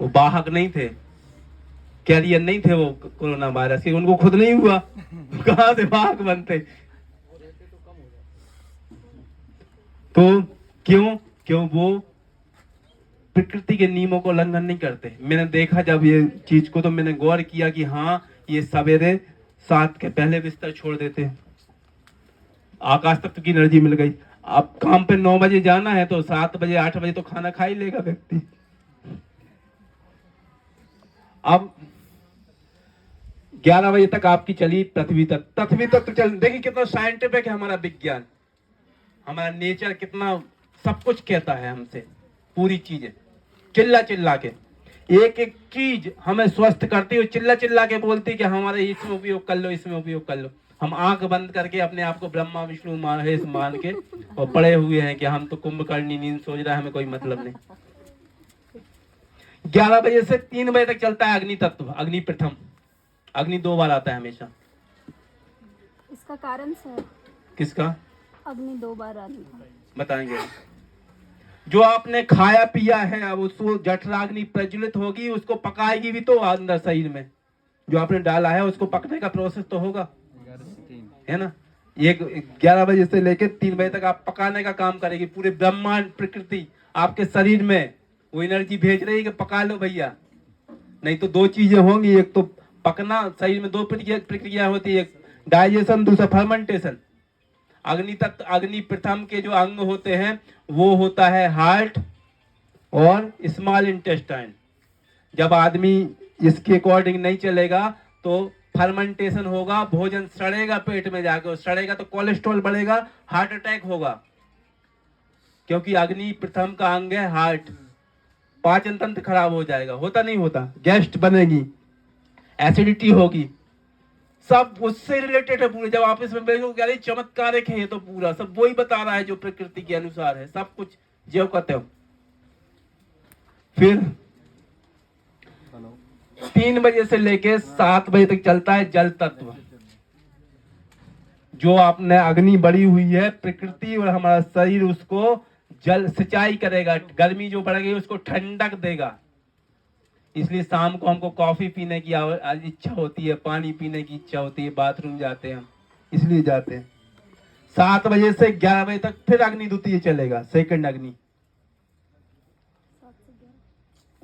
वो वाहक नहीं थे, कैरियर नहीं थे वो कोरोना वायरस के, उनको खुद नहीं हुआ, कहां से वाहक बनते। तो क्यों वो प्रकृति के नियमों को उल्लंघन नहीं करते। मैंने देखा जब ये चीज को, तो मैंने गौर किया कि हाँ, ये सवेरे 7 के पहले बिस्तर छोड़ देते हैं, आकाश तत्व की एनर्जी मिल गई। अब काम पे 9 बजे जाना है तो 7 बजे 8 बजे तो खाना खा ही लेगा व्यक्ति। अब 11 बजे तक आपकी चली पृथ्वी तत्व चल। देखिए कितना साइंटिफिक है हमारा विज्ञान, हमारा नेचर कितना सब कुछ कहता है हमसे, पूरी चीजें चिल्ला चिल्ला के। एक एक चीज हमें स्वस्थ करती है, चिल्ला चिल्ला के बोलती है कि हमारे इसमें उपयोग कर लो, इसमें उपयोग कर लो। हम आंख बंद करके अपने आप को ब्रह्मा विष्णु महेश मान के और पड़े हुए हैं कि हम तो कुंभकर्णी नींद सोच रहा है, हमें कोई मतलब नहीं। 11 बजे से 3 बजे तक चलता है अग्नि तत्व, अग्नि प्रथम। अग्नि 2 बार आता है हमेशा। इसका कारण सर किसका? अग्नि 2 बार आने का बताएंगे। जो आपने खाया पिया है अब उसको जठराग्नि प्रज्वलित होगी, उसको पकाएगी भी तो अंदर शरीर में जो आपने डाला है उसको पकने का प्रोसेस तो होगा, है ना। 11 बजे से लेकर 3 बजे तक आप पकाने का काम करेगी। पूरे ब्रह्मांड प्रकृति आपके शरीर में वो एनर्जी भेज रही है कि पका लो भैया। नहीं तो 2 चीजें होंगी, एक तो पकना, शरीर में 2 प्रक्रिया होती है, डाइजेशन, दूसरा फर्मेंटेशन। अग्नि तत्व, अग्नि प्रथम के जो अंग होते हैं वो होता है हार्ट और स्मॉल इंटेस्टाइन। जब आदमी इसके अकॉर्डिंग नहीं चलेगा तो फर्मेंटेशन होगा, भोजन सड़ेगा पेट में जाकर, सड़ेगा तो कोलेस्ट्रॉल बढ़ेगा, हार्ट अटैक होगा। क्योंकि अग्नि प्रथम का अंग है हार्ट। पाचन तंत्र खराब हो जाएगा, होता नहीं होता, गैस बनेगी, एसिडिटी होगी, सब उससे रिलेटेड है पूरे। जब आप इसमें बैठोगे अरे चमत्कारिक है, ये तो पूरा सब वही बता रहा है जो प्रकृति के अनुसार है, सब कुछ जो कहते हो। फिर 3 बजे से लेके 7 बजे तक चलता है जल तत्व। जो आपने अग्नि बढ़ी हुई है, प्रकृति और हमारा शरीर उसको जल सिंचाई करेगा, गर्मी जो बढ़ गई उसको ठंडक देगा। इसलिए शाम को हमको कॉफी पीने की इच्छा होती है, पानी पीने की इच्छा होती है, बाथरूम जाते हैं हम, इसलिए जाते हैं। 7 बजे से 11 बजे तक फिर अग्नि द्वितीय चलेगा, सेकंड अग्नि।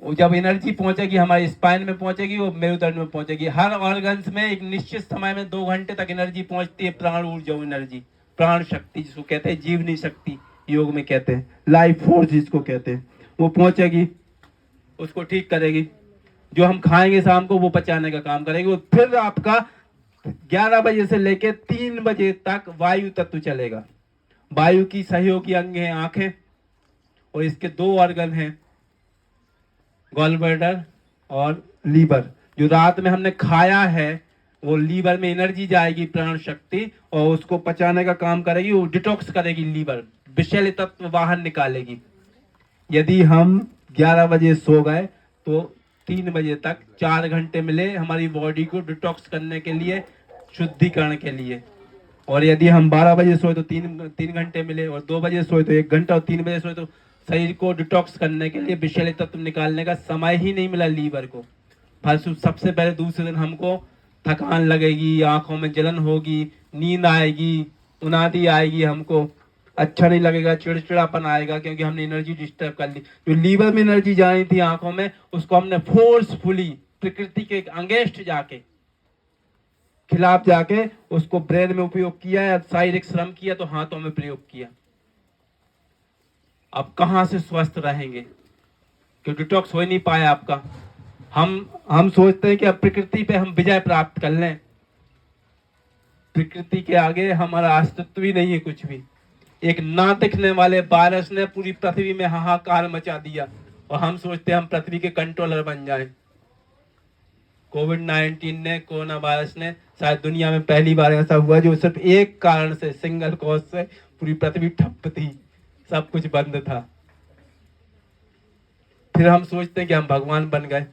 वो जब एनर्जी पहुंचेगी हमारे स्पाइन में पहुंचेगी, वो मेरुदंड में पहुंचेगी। हर ऑर्गन्स में एक निश्चित समय में 2 घंटे तक एनर्जी पहुंचती है, प्राण ऊर्जा एनर्जी, प्राण शक्ति जिसको कहते हैं, जीवनी शक्ति योग में कहते हैं, लाइफ फोर्स जिसको कहते हैं, वो पहुंचेगी, उसको ठीक करेगी। जो हम खाएंगे शाम को वो पचाने का काम करेगी। फिर आपका 11 बजे से लेकर 3 बजे तक वायु तत्व चलेगा। वायु की सहयोगी अंग है आंखें, और इसके 2 ऑर्गन हैं, गॉल ब्लैडर और लीवर। जो रात में हमने खाया है वो लीवर में एनर्जी जाएगी, प्राण शक्ति, और उसको पचाने का काम करेगी, वो डिटॉक्स करेगी लीवर, विषैले तत्व बाहर निकालेगी। यदि हम 11 बजे सो गए तो 3 बजे तक 4 घंटे मिले हमारी बॉडी को डिटॉक्स करने के लिए, शुद्धिकरण के लिए। और यदि हम 12 बजे सोए तो 3 घंटे मिले, और 2 बजे सोए तो 1 घंटा, और 3 बजे सोए तो शरीर को डिटॉक्स करने के लिए, विषैले तत्व निकालने का समय ही नहीं मिला लीवर को। फलस्वरूप सबसे पहले दूसरे दिन हमको थकान लगेगी, आंखों में जलन होगी, नींद आएगी, उनादी आएगी, हमको अच्छा नहीं लगेगा, चिड़चिड़ापन आएगा, क्योंकि हमने एनर्जी डिस्टर्ब कर ली। जो लीवर में एनर्जी जानी थी आंखों में, उसको हमने फोर्सफुली प्रकृति के अगेंस्ट जाके खिलाफ जाके उसको ब्रेन में उपयोग किया या शारीरिक श्रम किया तो हाथों में प्रयोग किया। अब कहां से स्वस्थ रहेंगे, क्योंकि डिटॉक्स हो ही नहीं पाया आपका। हम सोचते हैं कि अब प्रकृति पे हम विजय प्राप्त कर लें। प्रकृति के आगे हमारा अस्तित्व ही नहीं है कुछ भी। एक ना दिखने वाले वायरस ने पूरी पृथ्वी में हाहाकार मचा दिया और हम सोचते हैं हम पृथ्वी के कंट्रोलर बन जाएं। कोविड-19 ने, कोरोना वायरस ने, शायद दुनिया में पहली बार ऐसा हुआ जो सिर्फ एक कारण से, सिंगल कॉज से पूरी पृथ्वी ठप थी, सब कुछ बंद था। फिर हम सोचते हैं कि हम भगवान बन गए।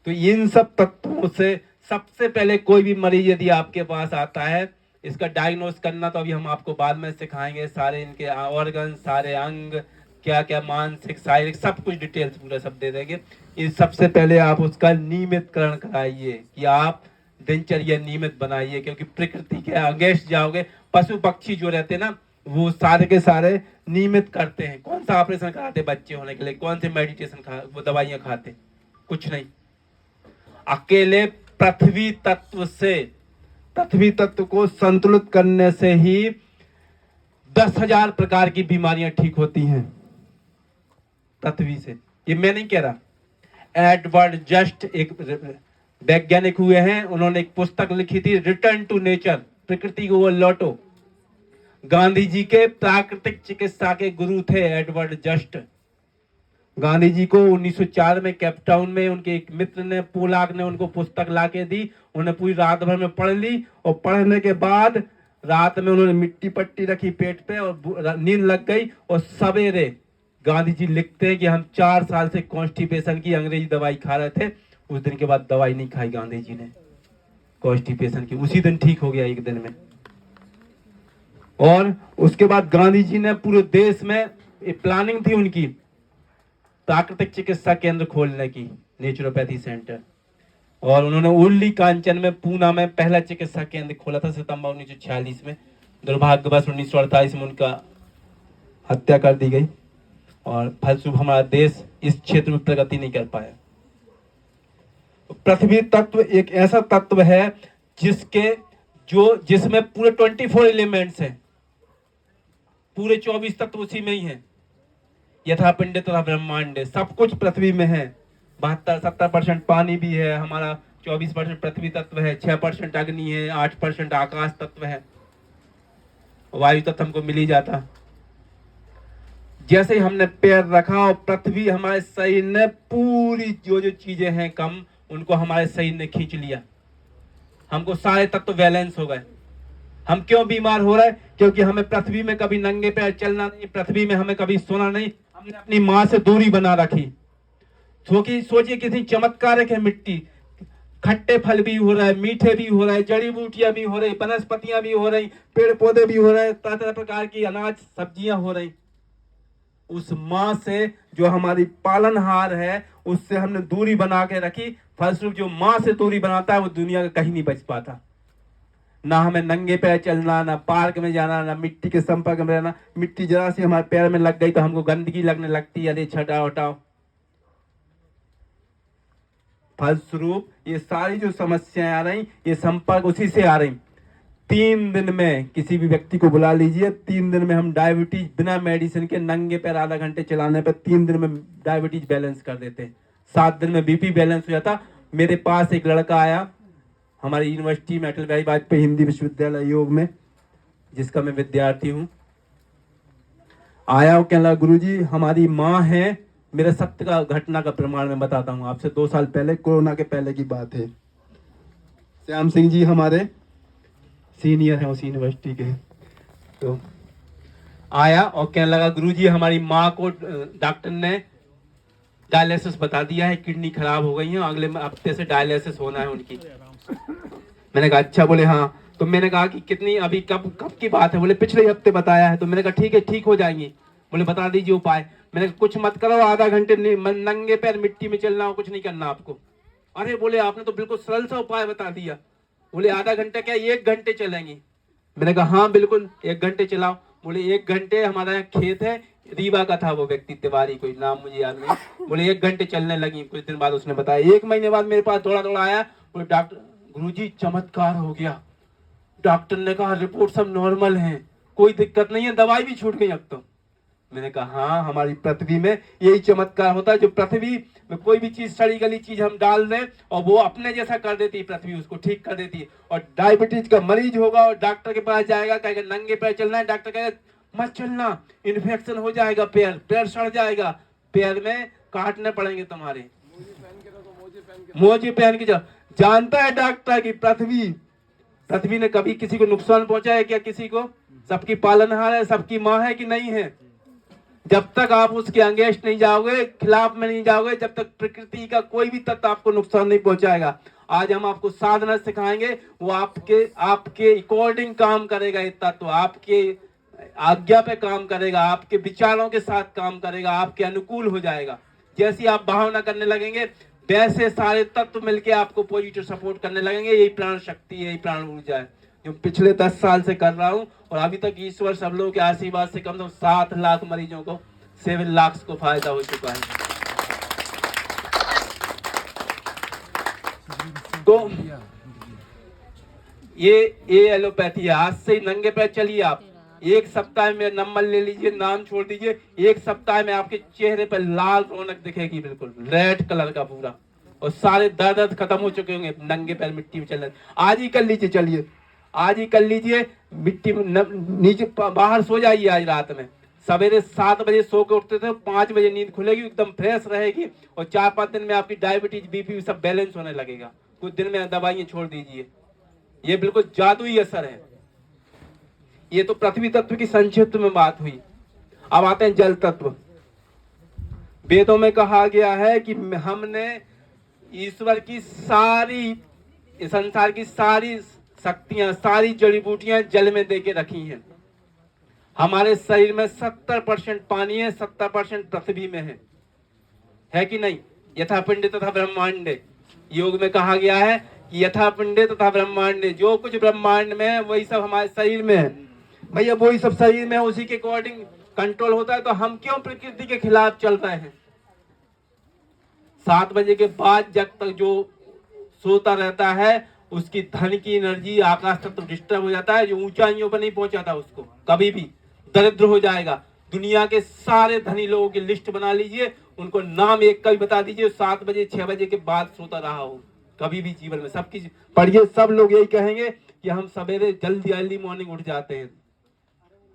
तो इन सब तत्वों से सबसे पहले कोई भी मरीज यदि आपके पास आता है, इसका डायग्नोस करना तो अभी हम आपको बाद में सिखाएंगे। सारे इनके ऑर्गन, सारे अंग, क्या क्या मानसिक, शारीरिक, सब कुछ डिटेल्स पूरा सब दे देंगे। इस सबसे पहले आप उसका नियमितकरण कराइए कि आप दिनचर्या नियमित बनाइए, क्योंकि प्रकृति के अगेंस्ट जाओगे। पशु पक्षी जो रहते हैं ना, वो सारे के सारे नियमित करते हैं। कौन सा ऑपरेशन कराते बच्चे होने के लिए, कौन से मेडिटेशन वो दवाइयां खाते, कुछ नहीं। अकेले पृथ्वी तत्व को संतुलित करने से ही 10,000 प्रकार की बीमारियां ठीक होती हैं पृथ्वी से। ये मैं नहीं कह रहा, एडवर्ड जस्ट एक वैज्ञानिक हुए हैं, उन्होंने एक पुस्तक लिखी थी, रिटर्न टू नेचर, प्रकृति को वो लौटो। गांधी जी के प्राकृतिक चिकित्सा के गुरु थे एडवर्ड जस्ट। गांधी जी को 1904 में केपटाउन में उनके एक मित्र ने, पोलाक ने, उनको पुस्तक लाके दी। उन्हें पूरी रात भर में पढ़ ली और पढ़ने के बाद रात में उन्होंने मिट्टी पट्टी रखी पेट पे और नींद लग गई। और सवेरे गांधी जी लिखते हैं कि हम 4 साल से कॉन्स्टिपेशन की अंग्रेजी दवाई खा रहे थे। उस दिन के बाद दवाई नहीं खाई गांधी जी ने कॉन्स्टिपेशन की, उसी दिन ठीक हो गया, एक दिन में। और उसके बाद गांधी जी ने पूरे देश में प्लानिंग थी उनकी प्राकृतिक चिकित्सा केंद्र खोलने की, नेचुरोपैथी सेंटर। और उन्होंने उल्ली कांचन में, पूना में पहला चिकित्सा केंद्र खोला था सितंबर 1946 में। दुर्भाग्यवश 1948 में उनका हत्या कर दी गई और फलस्वरूप हमारा देश इस क्षेत्र में प्रगति नहीं कर पाया। पृथ्वी तत्व एक ऐसा तत्व है जिसमें पूरे 24 एलिमेंट्स हैं, पूरे 24 तत्व उसी में ही हैं। यथा पिंड तथा ब्रह्मांड, सब कुछ पृथ्वी में है। 72-70% पानी भी है हमारा, 24% पृथ्वी तत्व है, 6% अग्नि है, 8% आकाश तत्व है, वायु तत्व हमको मिल ही जाता। जैसे ही हमने पैर रखा और पृथ्वी, हमारे शरीर ने पूरी जो चीजें हैं कम, उनको हमारे शरीर ने खींच लिया। हमको सारे तत्व बैलेंस हो गए। हम क्यों बीमार हो रहे हैं? क्योंकि हमें पृथ्वी में कभी नंगे पैर चलना नहीं, पृथ्वी में हमें कभी सोना नहीं, हमने अपनी माँ से दूरी बना रखी। सोचिए किसी चमत्कार है, मिट्टी, खट्टे फल भी हो रहा है, मीठे भी हो रहे हैं, जड़ी बूटियां भी हो रही, वनस्पतियां भी हो रही, पेड़ पौधे भी हो रहे, तरह तरह प्रकार की अनाज सब्जियां हो रही। उस माँ से जो हमारी पालनहार है, उससे हमने दूरी बना के रखी। फलस्वरूप जो माँ से दूरी बनाता है वो दुनिया का कहीं नहीं बच पाता। ना हमें नंगे पैर चलना, ना पार्क में जाना, ना मिट्टी के संपर्क में रहना। मिट्टी जरा सी हमारे पैर में लग गई तो हमको गंदगी लगने लगती है, अरे छटाओ हटाओ। फलस्वरूप ये सारी जो समस्याएं आ रही, ये संपर्क उसी से आ रही। 3 दिन में किसी भी व्यक्ति को बुला लीजिए, 3 दिन में हम डायबिटीज बिना मेडिसिन के नंगे पैर आधा घंटे चलाने पर 3 दिन में डायबिटीज बैलेंस कर देते हैं। 7 दिन में बीपी बैलेंस हो जाता। मेरे पास एक लड़का आया हमारी यूनिवर्सिटी में, अटल बिहारी वाजपेयी हिंदी विश्वविद्यालय योग में, जिसका मैं विद्यार्थी हूँ। आया और कहने लगा, गुरुजी हमारी माँ है। मेरे सत्य का घटना का प्रमाण मैं बताता हूँ आपसे। 2 साल पहले, कोरोना के पहले की बात है। श्याम सिंह जी हमारे सीनियर हैं उस यूनिवर्सिटी के। तो आया और कहने लगा, गुरुजी हमारी माँ को डॉक्टर ने डायलिसिस बता दिया है, किडनी खराब हो गई है, अगले हफ्ते से डायलिसिस होना है उनकी। मैंने कहा अच्छा। बोले हाँ। तो मैंने कहा कि कितनी, अभी कब की बात है? बोले पिछले हफ्ते बताया है। तो मैंने कहा ठीक है, ठीक हो जाएंगी। बोले बता दीजिए उपाय। मैंने कुछ मत करो, आधा घंटे नंगे पैर मिट्टी में चलना हो, कुछ नहीं करना आपको। अरे बोले आपने तो बिल्कुल सरल सा उपाय बता दिया। बोले आधा घंटा क्या, 1 घंटे चलेंगे? मैंने कहा हाँ बिल्कुल 1 घंटे चलाओ। बोले 1 घंटे, हमारा यहाँ खेत है, रीवा का था वो व्यक्ति, तिवारी कोई नाम मुझे याद नहीं। बोले 1 घंटे चलने लगी। कुछ दिन बाद उसने बताया, 1 महीने बाद मेरे पास दौड़ा आया। बोले डॉक्टर गुरुजी चमत्कार हो गया, डॉक्टर ने कहा रिपोर्ट सब नॉर्मल है, कोई दिक्कत नहीं है, दवाई भी छूट गई अब तो। मैंने कहा हाँ, हमारी पृथ्वी में यही चमत्कार होता है, जो पृथ्वी में कोई भी चीज सड़ी गली चीज हम डाल दें और वो अपने जैसा कर देती है, पृथ्वी उसको ठीक कर देती है। और डायबिटीज का मरीज होगा और डॉक्टर के पास जाएगा, कहेगा नंगे पैर चलना है, डॉक्टर कहेगा मत चलना, इन्फेक्शन हो जाएगा, पैर सड़ जाएगा, पैर में काटने पड़ेंगे तुम्हारे, मोजे पहन के जाओ। जानता है डॉक्टर की पृथ्वी ने कभी किसी को नुकसान पहुंचा है क्या? किसी को? सबकी पालनहार है, सबकी माँ है कि नहीं है? जब तक आप उसके अगेंस्ट नहीं जाओगे, खिलाफ में नहीं जाओगे, जब तक प्रकृति का कोई भी तत्व आपको नुकसान नहीं पहुंचाएगा। आज हम आपको साधना सिखाएंगे, वो आपके अकॉर्डिंग काम करेगा, ये तत्व आपके आज्ञा पे काम करेगा, आपके विचारों के साथ काम करेगा, आपके अनुकूल हो जाएगा। जैसी आप भावना करने लगेंगे वैसे सारे तत्व मिलके आपको पॉजिटिव सपोर्ट करने लगेंगे। यही प्राण शक्ति है, यही प्राण ऊर्जा है जो पिछले 10 साल से कर रहा हूँ। और अभी तक ईश्वर सब लोगों के आशीर्वाद से कम से कम 7 लाख मरीजों को 7 लाख को फायदा हो चुका है। तो ये एलोपैथी है। आज से नंगे पैर चलिए आप, 1 सप्ताह में नंबर ले लीजिए, नाम छोड़ दीजिए, 1 सप्ताह में आपके चेहरे पर लाल रौनक दिखेगी, बिल्कुल रेड कलर का पूरा, और सारे दर्द खत्म हो चुके होंगे। नंगे पैर मिट्टी में चलने आज ही कर लीजिए, चलिए आज ही कर लीजिए, मिट्टी में नीचे बाहर सो जाइए। आज रात में सवेरे 7 बजे सो के उठते थे, 5 बजे नींद खुलेगी, एकदम फ्रेश रहेगी, और 4-5 दिन में आपकी डायबिटीज बीपी सब बैलेंस होने लगेगा। कुछ दिन में दवाइयां छोड़ दीजिए, ये बिल्कुल जादुई असर है। ये तो पृथ्वी तत्व की संक्षिप्त में बात हुई। अब आते हैं जल तत्व। वेदों में कहा गया है कि हमने ईश्वर की सारी, संसार की सारी शक्तियां, सारी जड़ी बूटियां जल में देके रखी हैं। हमारे शरीर में 70% पानी है, 70% पृथ्वी में है कि नहीं? यथा पिंड तथा ब्रह्मांड, योग में कहा गया है कि यथा पिंड तथा ब्रह्मांड, जो कुछ ब्रह्मांड में है वही सब हमारे शरीर में है। भैया वही सब शरीर में है, उसी के अकॉर्डिंग कंट्रोल होता है। तो हम क्यों प्रकृति के खिलाफ चल रहे हैं? 7 बजे के बाद जब तक जो सोता रहता है उसकी धन की एनर्जी, आकाश तत्व डिस्टर्ब हो जाता है, जो ऊंचाइयों पर नहीं पहुंचाता उसको कभी भी दरिद्र हो जाएगा। दुनिया के सारे धनी लोगों की लिस्ट बना लीजिए, उनको नाम एक का भी बता दीजिए 7 बजे 6 बजे के बाद सोता रहा हो कभी भी जीवन में। सबकी पढ़िए, सब लोग यही कहेंगे कि हम सवेरे जल्दी अर्ली मॉर्निंग उठ जाते हैं।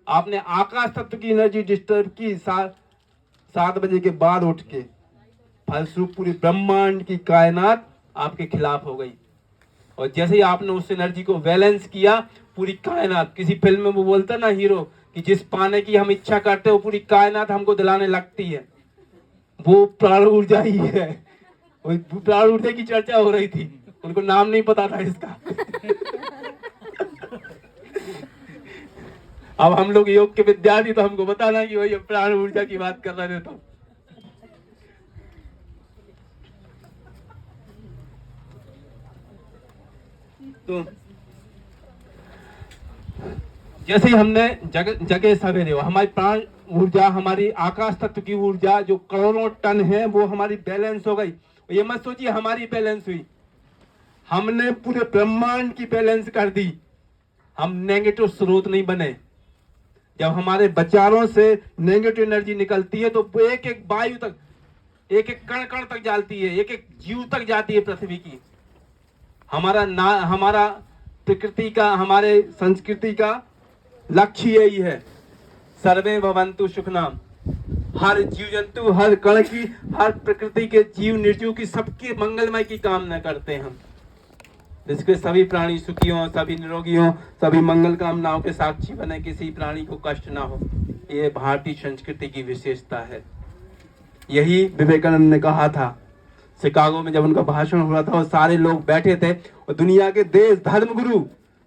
आपने आकाश तत्व की एनर्जी डिस्टर्ब की 7 बजे के बाद उठ के, फलस्वरूप पूरी ब्रह्मांड की कायनात आपके खिलाफ हो गई। और जैसे ही आपने उस एनर्जी को बैलेंस किया, पूरी कायनात, किसी फिल्म में वो बोलता ना हीरो कि जिस पाने की हम इच्छा करते हैं वो पूरी कायनात हमको दिलाने लगती है, वो प्राण ऊर्जा ही है। वो प्राण ऊर्जा की चर्चा हो रही थी, उनको नाम नहीं पता था इसका। अब हम लोग योग के विद्यार्थी, तो हमको बताना कि वही प्राण ऊर्जा की बात कर रहे थे। तो जैसे ही हमने जगह सवेरे हो, हमारी प्राण ऊर्जा, हमारी आकाश तत्व की ऊर्जा जो करोड़ों टन है, वो हमारी बैलेंस हो गई। ये मत सोचिए हमारी बैलेंस हुई, हमने पूरे ब्रह्मांड की बैलेंस कर दी। हम नेगेटिव स्रोत नहीं बने। जब हमारे विचारों से नेगेटिव एनर्जी निकलती है तो एक एक वायु तक, एक एक कण कण तक जाती है, एक एक जीव तक जाती है पृथ्वी की। हमारा प्रकृति का, हमारे संस्कृति का लक्ष्य यही है, सर्वे भवन्तु सुखनाम। हर जीव जंतु, हर कण की, हर प्रकृति के जीव निर्जीव की, सबके मंगलमय की कामना करते हैं हम। जिसके सभी प्राणी सुखी हों, सभी निरोगी हों, सभी मंगल कामनाओं के साक्षी बने, किसी प्राणी को कष्ट ना हो। ये भारतीय संस्कृति की विशेषता है। यही विवेकानंद ने कहा था शिकागो में, जब उनका भाषण हो रहा था और सारे लोग बैठे थे, और दुनिया के देश धर्म गुरु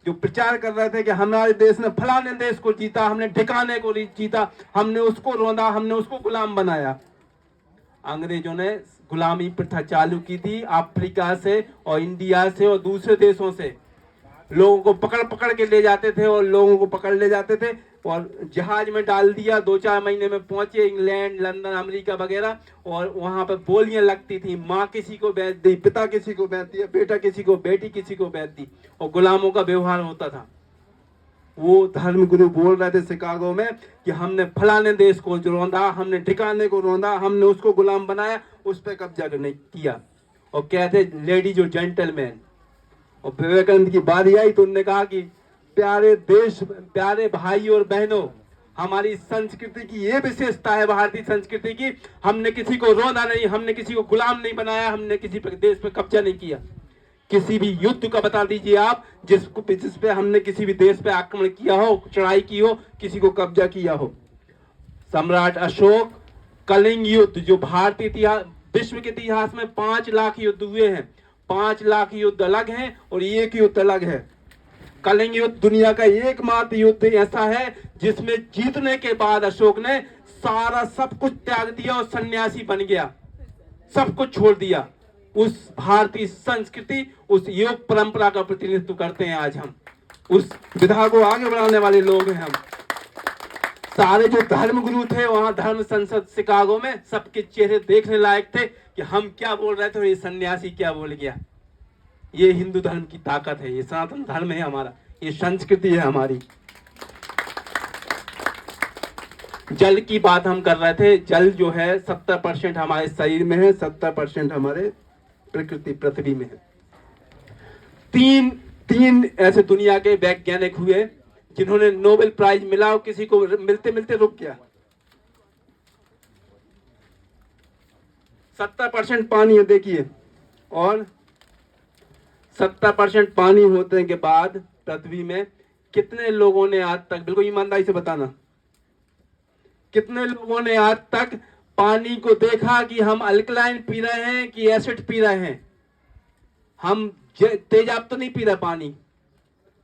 जो प्रचार कर रहे थे कि हमारे देश ने फलाने देश को जीता, हमने ठिकाने को जीता, हमने उसको रोंदा, हमने उसको गुलाम बनाया। अंग्रेजों ने गुलामी प्रथा चालू की थी, अफ्रीका से और इंडिया से और दूसरे देशों से लोगों को पकड़ पकड़ के ले जाते थे, और लोगों को पकड़ ले जाते थे, और जहाज में डाल दिया, 2-4 महीने में पहुंचे इंग्लैंड, लंदन, अमेरिका वगैरह, और वहां पर बोलियां लगती थी, माँ किसी को बेच दी, पिता किसी को बेच दिया, बेटा किसी को, बेटी किसी को बेच दी, और गुलामों का व्यवहार होता था। वो धर्मगुरु बोल रहे थे शिकागो में कि हमने फलाने देश को रौंदा, हमने ठिकाने को रौंदा, हमने उसको गुलाम बनाया, उस पर कब्जा नहीं किया, और कहते लेडीज और जेंटलमैन। और विवेकानंद की बारी आई तो उन्होंने कहा कि प्यारे देश, प्यारे भाई और बहनों, हमारी संस्कृति की ये विशेषता है, भारतीय संस्कृति की, हमने किसी को रौंदा नहीं, हमने किसी को गुलाम नहीं बनाया, हमने किसी देश पे कब्जा नहीं किया। किसी भी युद्ध का बता दीजिए आप जिस पे हमने किसी भी देश पे आक्रमण किया हो, चढ़ाई की हो, किसी को कब्जा किया हो। सम्राट अशोक, कलिंग युद्ध, जो भारतीय इतिहास, विश्व के इतिहास में 5 लाख युद्ध हुए हैं, 5 लाख युद्ध अलग हैं और एक युद्ध अलग है। कलिंग युद्ध दुनिया का एकमात्र युद्ध ऐसा है जिसमें जीतने के बाद अशोक ने सारा सब कुछ त्याग दिया और सन्यासी बन गया, सब कुछ छोड़ दिया। उस भारतीय संस्कृति, उस योग परंपरा का प्रतिनिधित्व करते हैं आज हम, उस विधा को आगे बढ़ाने वाले लोग हैं हम। सारे जो धर्म गुरु थे वहां धर्म संसद शिकागो में, सबके चेहरे देखने लायक थे कि हम क्या बोल रहे थे और ये सन्यासी क्या बोल गया। ये हिंदू धर्म की ताकत है, ये सनातन धर्म है हमारा, ये संस्कृति है हमारी। जल की बात हम कर रहे थे। जल जो है 70% हमारे शरीर में है, 70% हमारे प्रकृति पृथ्वी में है। तीन ऐसे दुनिया के वैज्ञानिक हुए जिन्होंने नोबेल प्राइज मिला और किसी को मिलते मिलते रुक गया। 70% पानी है देखिए, और 70% पानी होने के बाद पृथ्वी में कितने लोगों ने आज तक, बिल्कुल ईमानदारी से बताना, कितने लोगों ने आज तक पानी को देखा कि हम अल्कलाइन पी रहे हैं कि एसिड पी रहे हैं? हम तेजाब तो नहीं पी रहे पानी,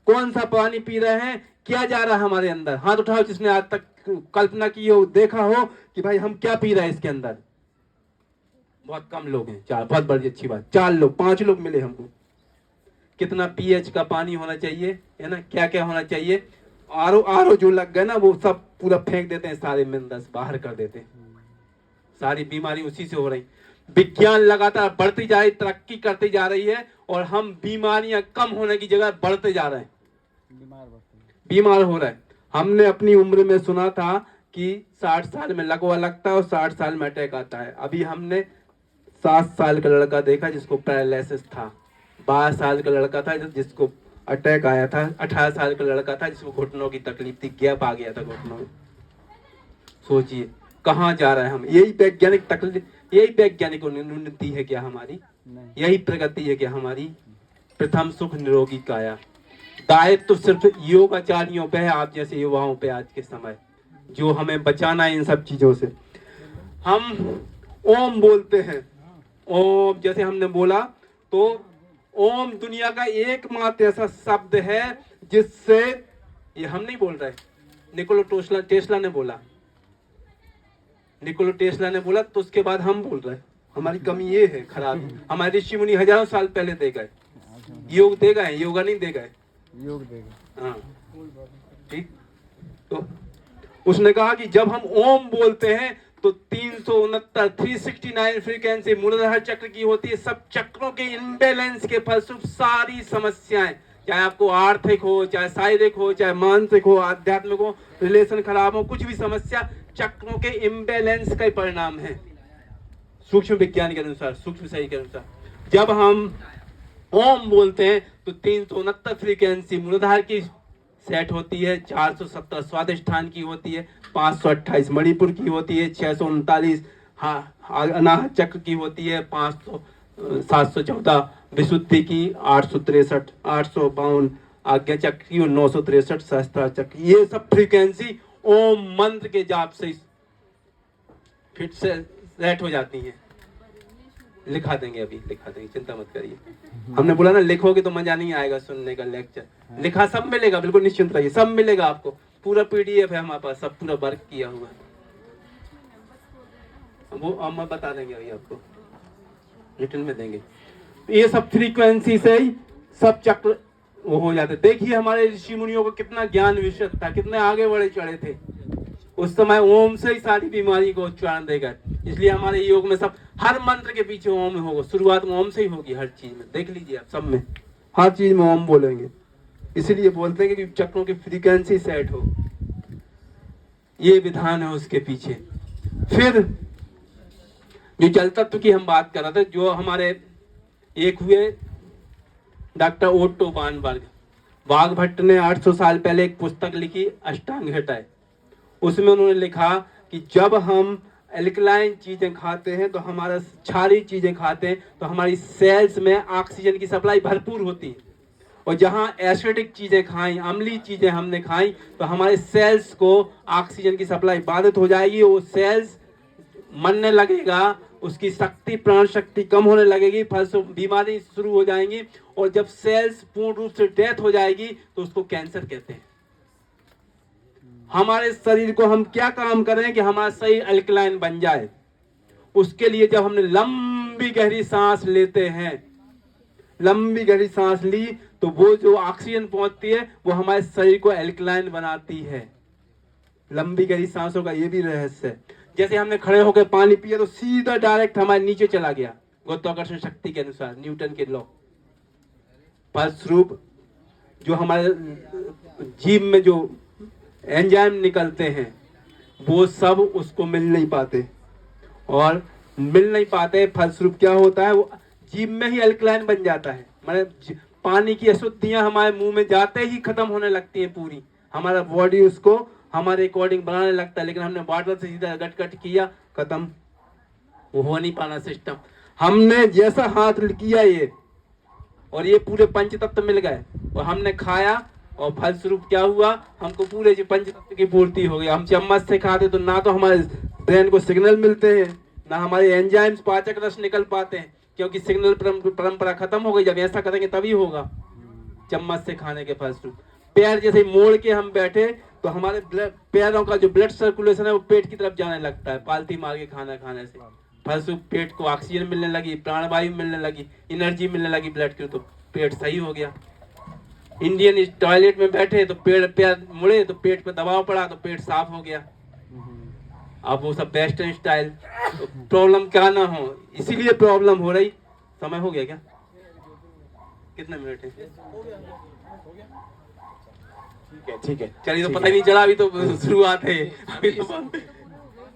कौन सा पानी पी रहे हैं, क्या जा रहा है हमारे अंदर? हाथ उठाओ जिसने आज तक कल्पना की हो, देखा हो कि भाई हम क्या पी रहे हैं इसके अंदर। बहुत कम लोग हैं, 4, बहुत बड़ी अच्छी बात, 4 लोग 5 लोग मिले हमको। कितना पीएच का पानी होना चाहिए, है ना, क्या क्या होना चाहिए। आरओ जो लग गए ना वो सब पूरा फेंक देते हैं, सारे मिनरल्स बाहर कर देते हैं, सारी बीमारी उसी से हो रही। विज्ञान लगातार बढ़ती जा रही, तरक्की करती जा रही है, और हम बीमारियां कम होने की जगह बढ़ते जा रहे हैं, बीमार हो रहे हैं। हमने अपनी उम्र में सुना था कि 60 साल में लकवा लगता है और 60 साल में अटैक आता है। अभी हमने 7 साल का लड़का देखा जिसको पैरालिसिस था, 12 साल का लड़का था जिसको अटैक आया था, 18 साल का लड़का था जिसको घुटनों की तकलीफ थी, गैप आ गया था घुटनों में। सोचिए कहाँ जा रहे हैं हम। यही वैज्ञानिक तकलीफ, यही वैज्ञानिक उन्नति है क्या हमारी? यही प्रगति है क्या हमारी? प्रथम सुख निरोगी काया। दायित्व तो सिर्फ योगाचार्यों पे है, आप जैसे युवाओं पे आज के समय, जो हमें बचाना है इन सब चीजों से। हम ओम बोलते हैं, ओम जैसे हमने बोला, तो ओम दुनिया का एकमात्र ऐसा शब्द है जिससे, ये हम नहीं बोल रहे, निकोला टेस्ला ने बोला, निकोला टेस्ला ने बोला, तो उसके बाद हम बोल रहे हैं। हमारी कमी ये है खराब, हमारे ऋषि मुनि हजारों साल पहले दे गए, योग दे गए, योगा नहीं दे गए, योग दे गए। हाँ ठीक, तो उसने कहा कि जब हम ओम बोलते हैं तो 369 फ्रीक्वेंसी मूलाधार चक्र की होती है। सब चक्रों के इम्बैलेंस के फलस्वरूप सारी समस्याएं, चाहे आपको आर्थिक हो, चाहे शारीरिक हो, चाहे मानसिक हो, आध्यात्मिक हो, रिलेशन खराब हो, कुछ भी समस्या चक्रों के इम्बैलेंस का ही परिणाम है, सूक्ष्म विज्ञान के अनुसार, सूक्ष्म सही के अनुसार। जब हम ओम बोलते हैं तो 369 फ्रीक्वेंसी मूलाधार की सेट होती है, 417 स्वादिष्ठान की होती है, 528 मणिपुर की होती है, 639 अनाहत चक्र की होती है, 714 विशुद्धि की, 852 आज्ञा चक्र की और 963 सहस्त्र चक्र। ये सब फ्रीक्वेंसी ओम मंत्र के जाप से फिट से सेट हो जाती है। लिखा देंगे, अभी लिखा देंगे, चिंता मत करिए। हमने बोला ना लिखोगे तो मजा नहीं आएगा सुनने का लेक्चर, लिखा सब मिलेगा, बिल्कुल निश्चिंत रहिए, सब मिलेगा आपको, पूरा पीडीएफ है हमारे पास, सब पूरा वर्क किया हुआ है, वो हम बता देंगे अभी आपको, रिटर्न में देंगे। ये सब फ्रीक्वेंसी से ही सब चक्र वो हो जाते। देखिए हमारे ऋषि मुनियों को कितना ज्ञान विशद था, कितने आगे बढ़े चढ़े थे। उस समय ओम से ही सारी बीमारी को उच्चारण देगा। इसलिए हमारे योग में सब हर मंत्र के पीछे ओम होगा, शुरुआत में ओम से ही होगी हर चीज में। देख लीजिए आप सब में हर चीज में ओम बोलेंगे। इसीलिए बोलते हैं कि चक्रों की फ्रीक्वेंसी सेट हो, ये विधान है उसके पीछे। फिर जो जल तत्व की हम बात कर रहे थे, जो हमारे एक हुए डॉक्टर ओटो वानबर्ग, वाघभट्ट ने 800 साल पहले एक पुस्तक लिखी अष्टांग हृदय। उसमें उन्होंने लिखा कि जब हम एल्कलाइन चीजें खाते हैं, तो हमारा क्षारीय चीजें खाते हैं, तो हमारी सेल्स में ऑक्सीजन की सप्लाई भरपूर होती है। और जहां एसिडिक चीजें खाई, अम्लीय चीजें हमने खाई, तो हमारे सेल्स को ऑक्सीजन की सप्लाई बाधित हो जाएगी। वो सेल्स मरने लगेगा, उसकी शक्ति, प्राण शक्ति कम होने लगेगी, फलस्वरूप बीमारी शुरू हो जाएंगी। और जब सेल्स पूर्ण रूप से डेथ हो जाएगी तो उसको कैंसर कहते हैं। हमारे शरीर को हम क्या काम करें कि हमारा शरीर अल्कलाइन बन जाए? उसके लिए जब हमने लंबी गहरी सांस लेते हैं, लंबी गहरी सांस ली, तो वो जो ऑक्सीजन पहुंचती है वो हमारे शरीर को एल्कलाइन बनाती है। लंबी गहरी सांसों का ये भी रहस्य है। जैसे हमने खड़े होकर पानी पिया तो सीधा डायरेक्ट हमारे नीचे चला गया, गुरुत्वाकर्षण शक्ति के अनुसार, न्यूटन के लॉ। फलस्वरूप जो हमारे जीभ में जो एंजाइम निकलते हैं वो सब उसको मिल नहीं पाते, और मिल नहीं पाते, फलस्वरूप क्या होता है, वो जीभ में ही अल्कलाइन बन जाता है। मतलब पानी की अशुद्धियां हमारे मुंह में जाते ही खत्म होने लगती हैं पूरी। हमारा बॉडी उसको हमारे अकॉर्डिंग बनाने लगता है, लेकिन हमने वाटर से सीधा गट किया, खत्म, वो हो नहीं पाना सिस्टम। हमने जैसा हाथ किया ये, और ये पूरे पंच तत्व मिल गए, और हमने खाया, और फलस्वरूप क्या हुआ, हमको पूरे जो पंच तत्व की पूर्ति हो गई। हम चम्मच से खाते तो ना तो हमारे ब्रेन को सिग्नल मिलते हैं, ना हमारे एंजाइम्स पाचक रस निकल पाते हैं, क्योंकि सिग्नल परंपरा खत्म हो गई। जब ऐसा करेंगे तभी होगा, चम्मच से खाने के फलस्वरूप। पैर जैसे मोड़ के हम बैठे तो हमारे पैरों का जो ब्लड सर्कुलेशन है वो पेट की तरफ जाने लगता है, पालती मार के खाना खाने से। फलस्वरूप पेट को ऑक्सीजन मिलने लगी, प्राणवायु मिलने लगी, एनर्जी मिलने लगी ब्लड की, तो पेट सही हो गया। इंडियन टॉयलेट में बैठे तो पैर मुड़े तो पेट पे दबाव पड़ा तो पेट साफ हो गया। अब वो सब वेस्टर्न स्टाइल, तो प्रॉब्लम क्या ना हो, इसीलिए प्रॉब्लम हो रही। समय हो गया क्या? कितने मिनट है? ठीक है, ठीक है, चलिए। तो पता ही नहीं चला, अभी तो शुरुआत है, अभी तो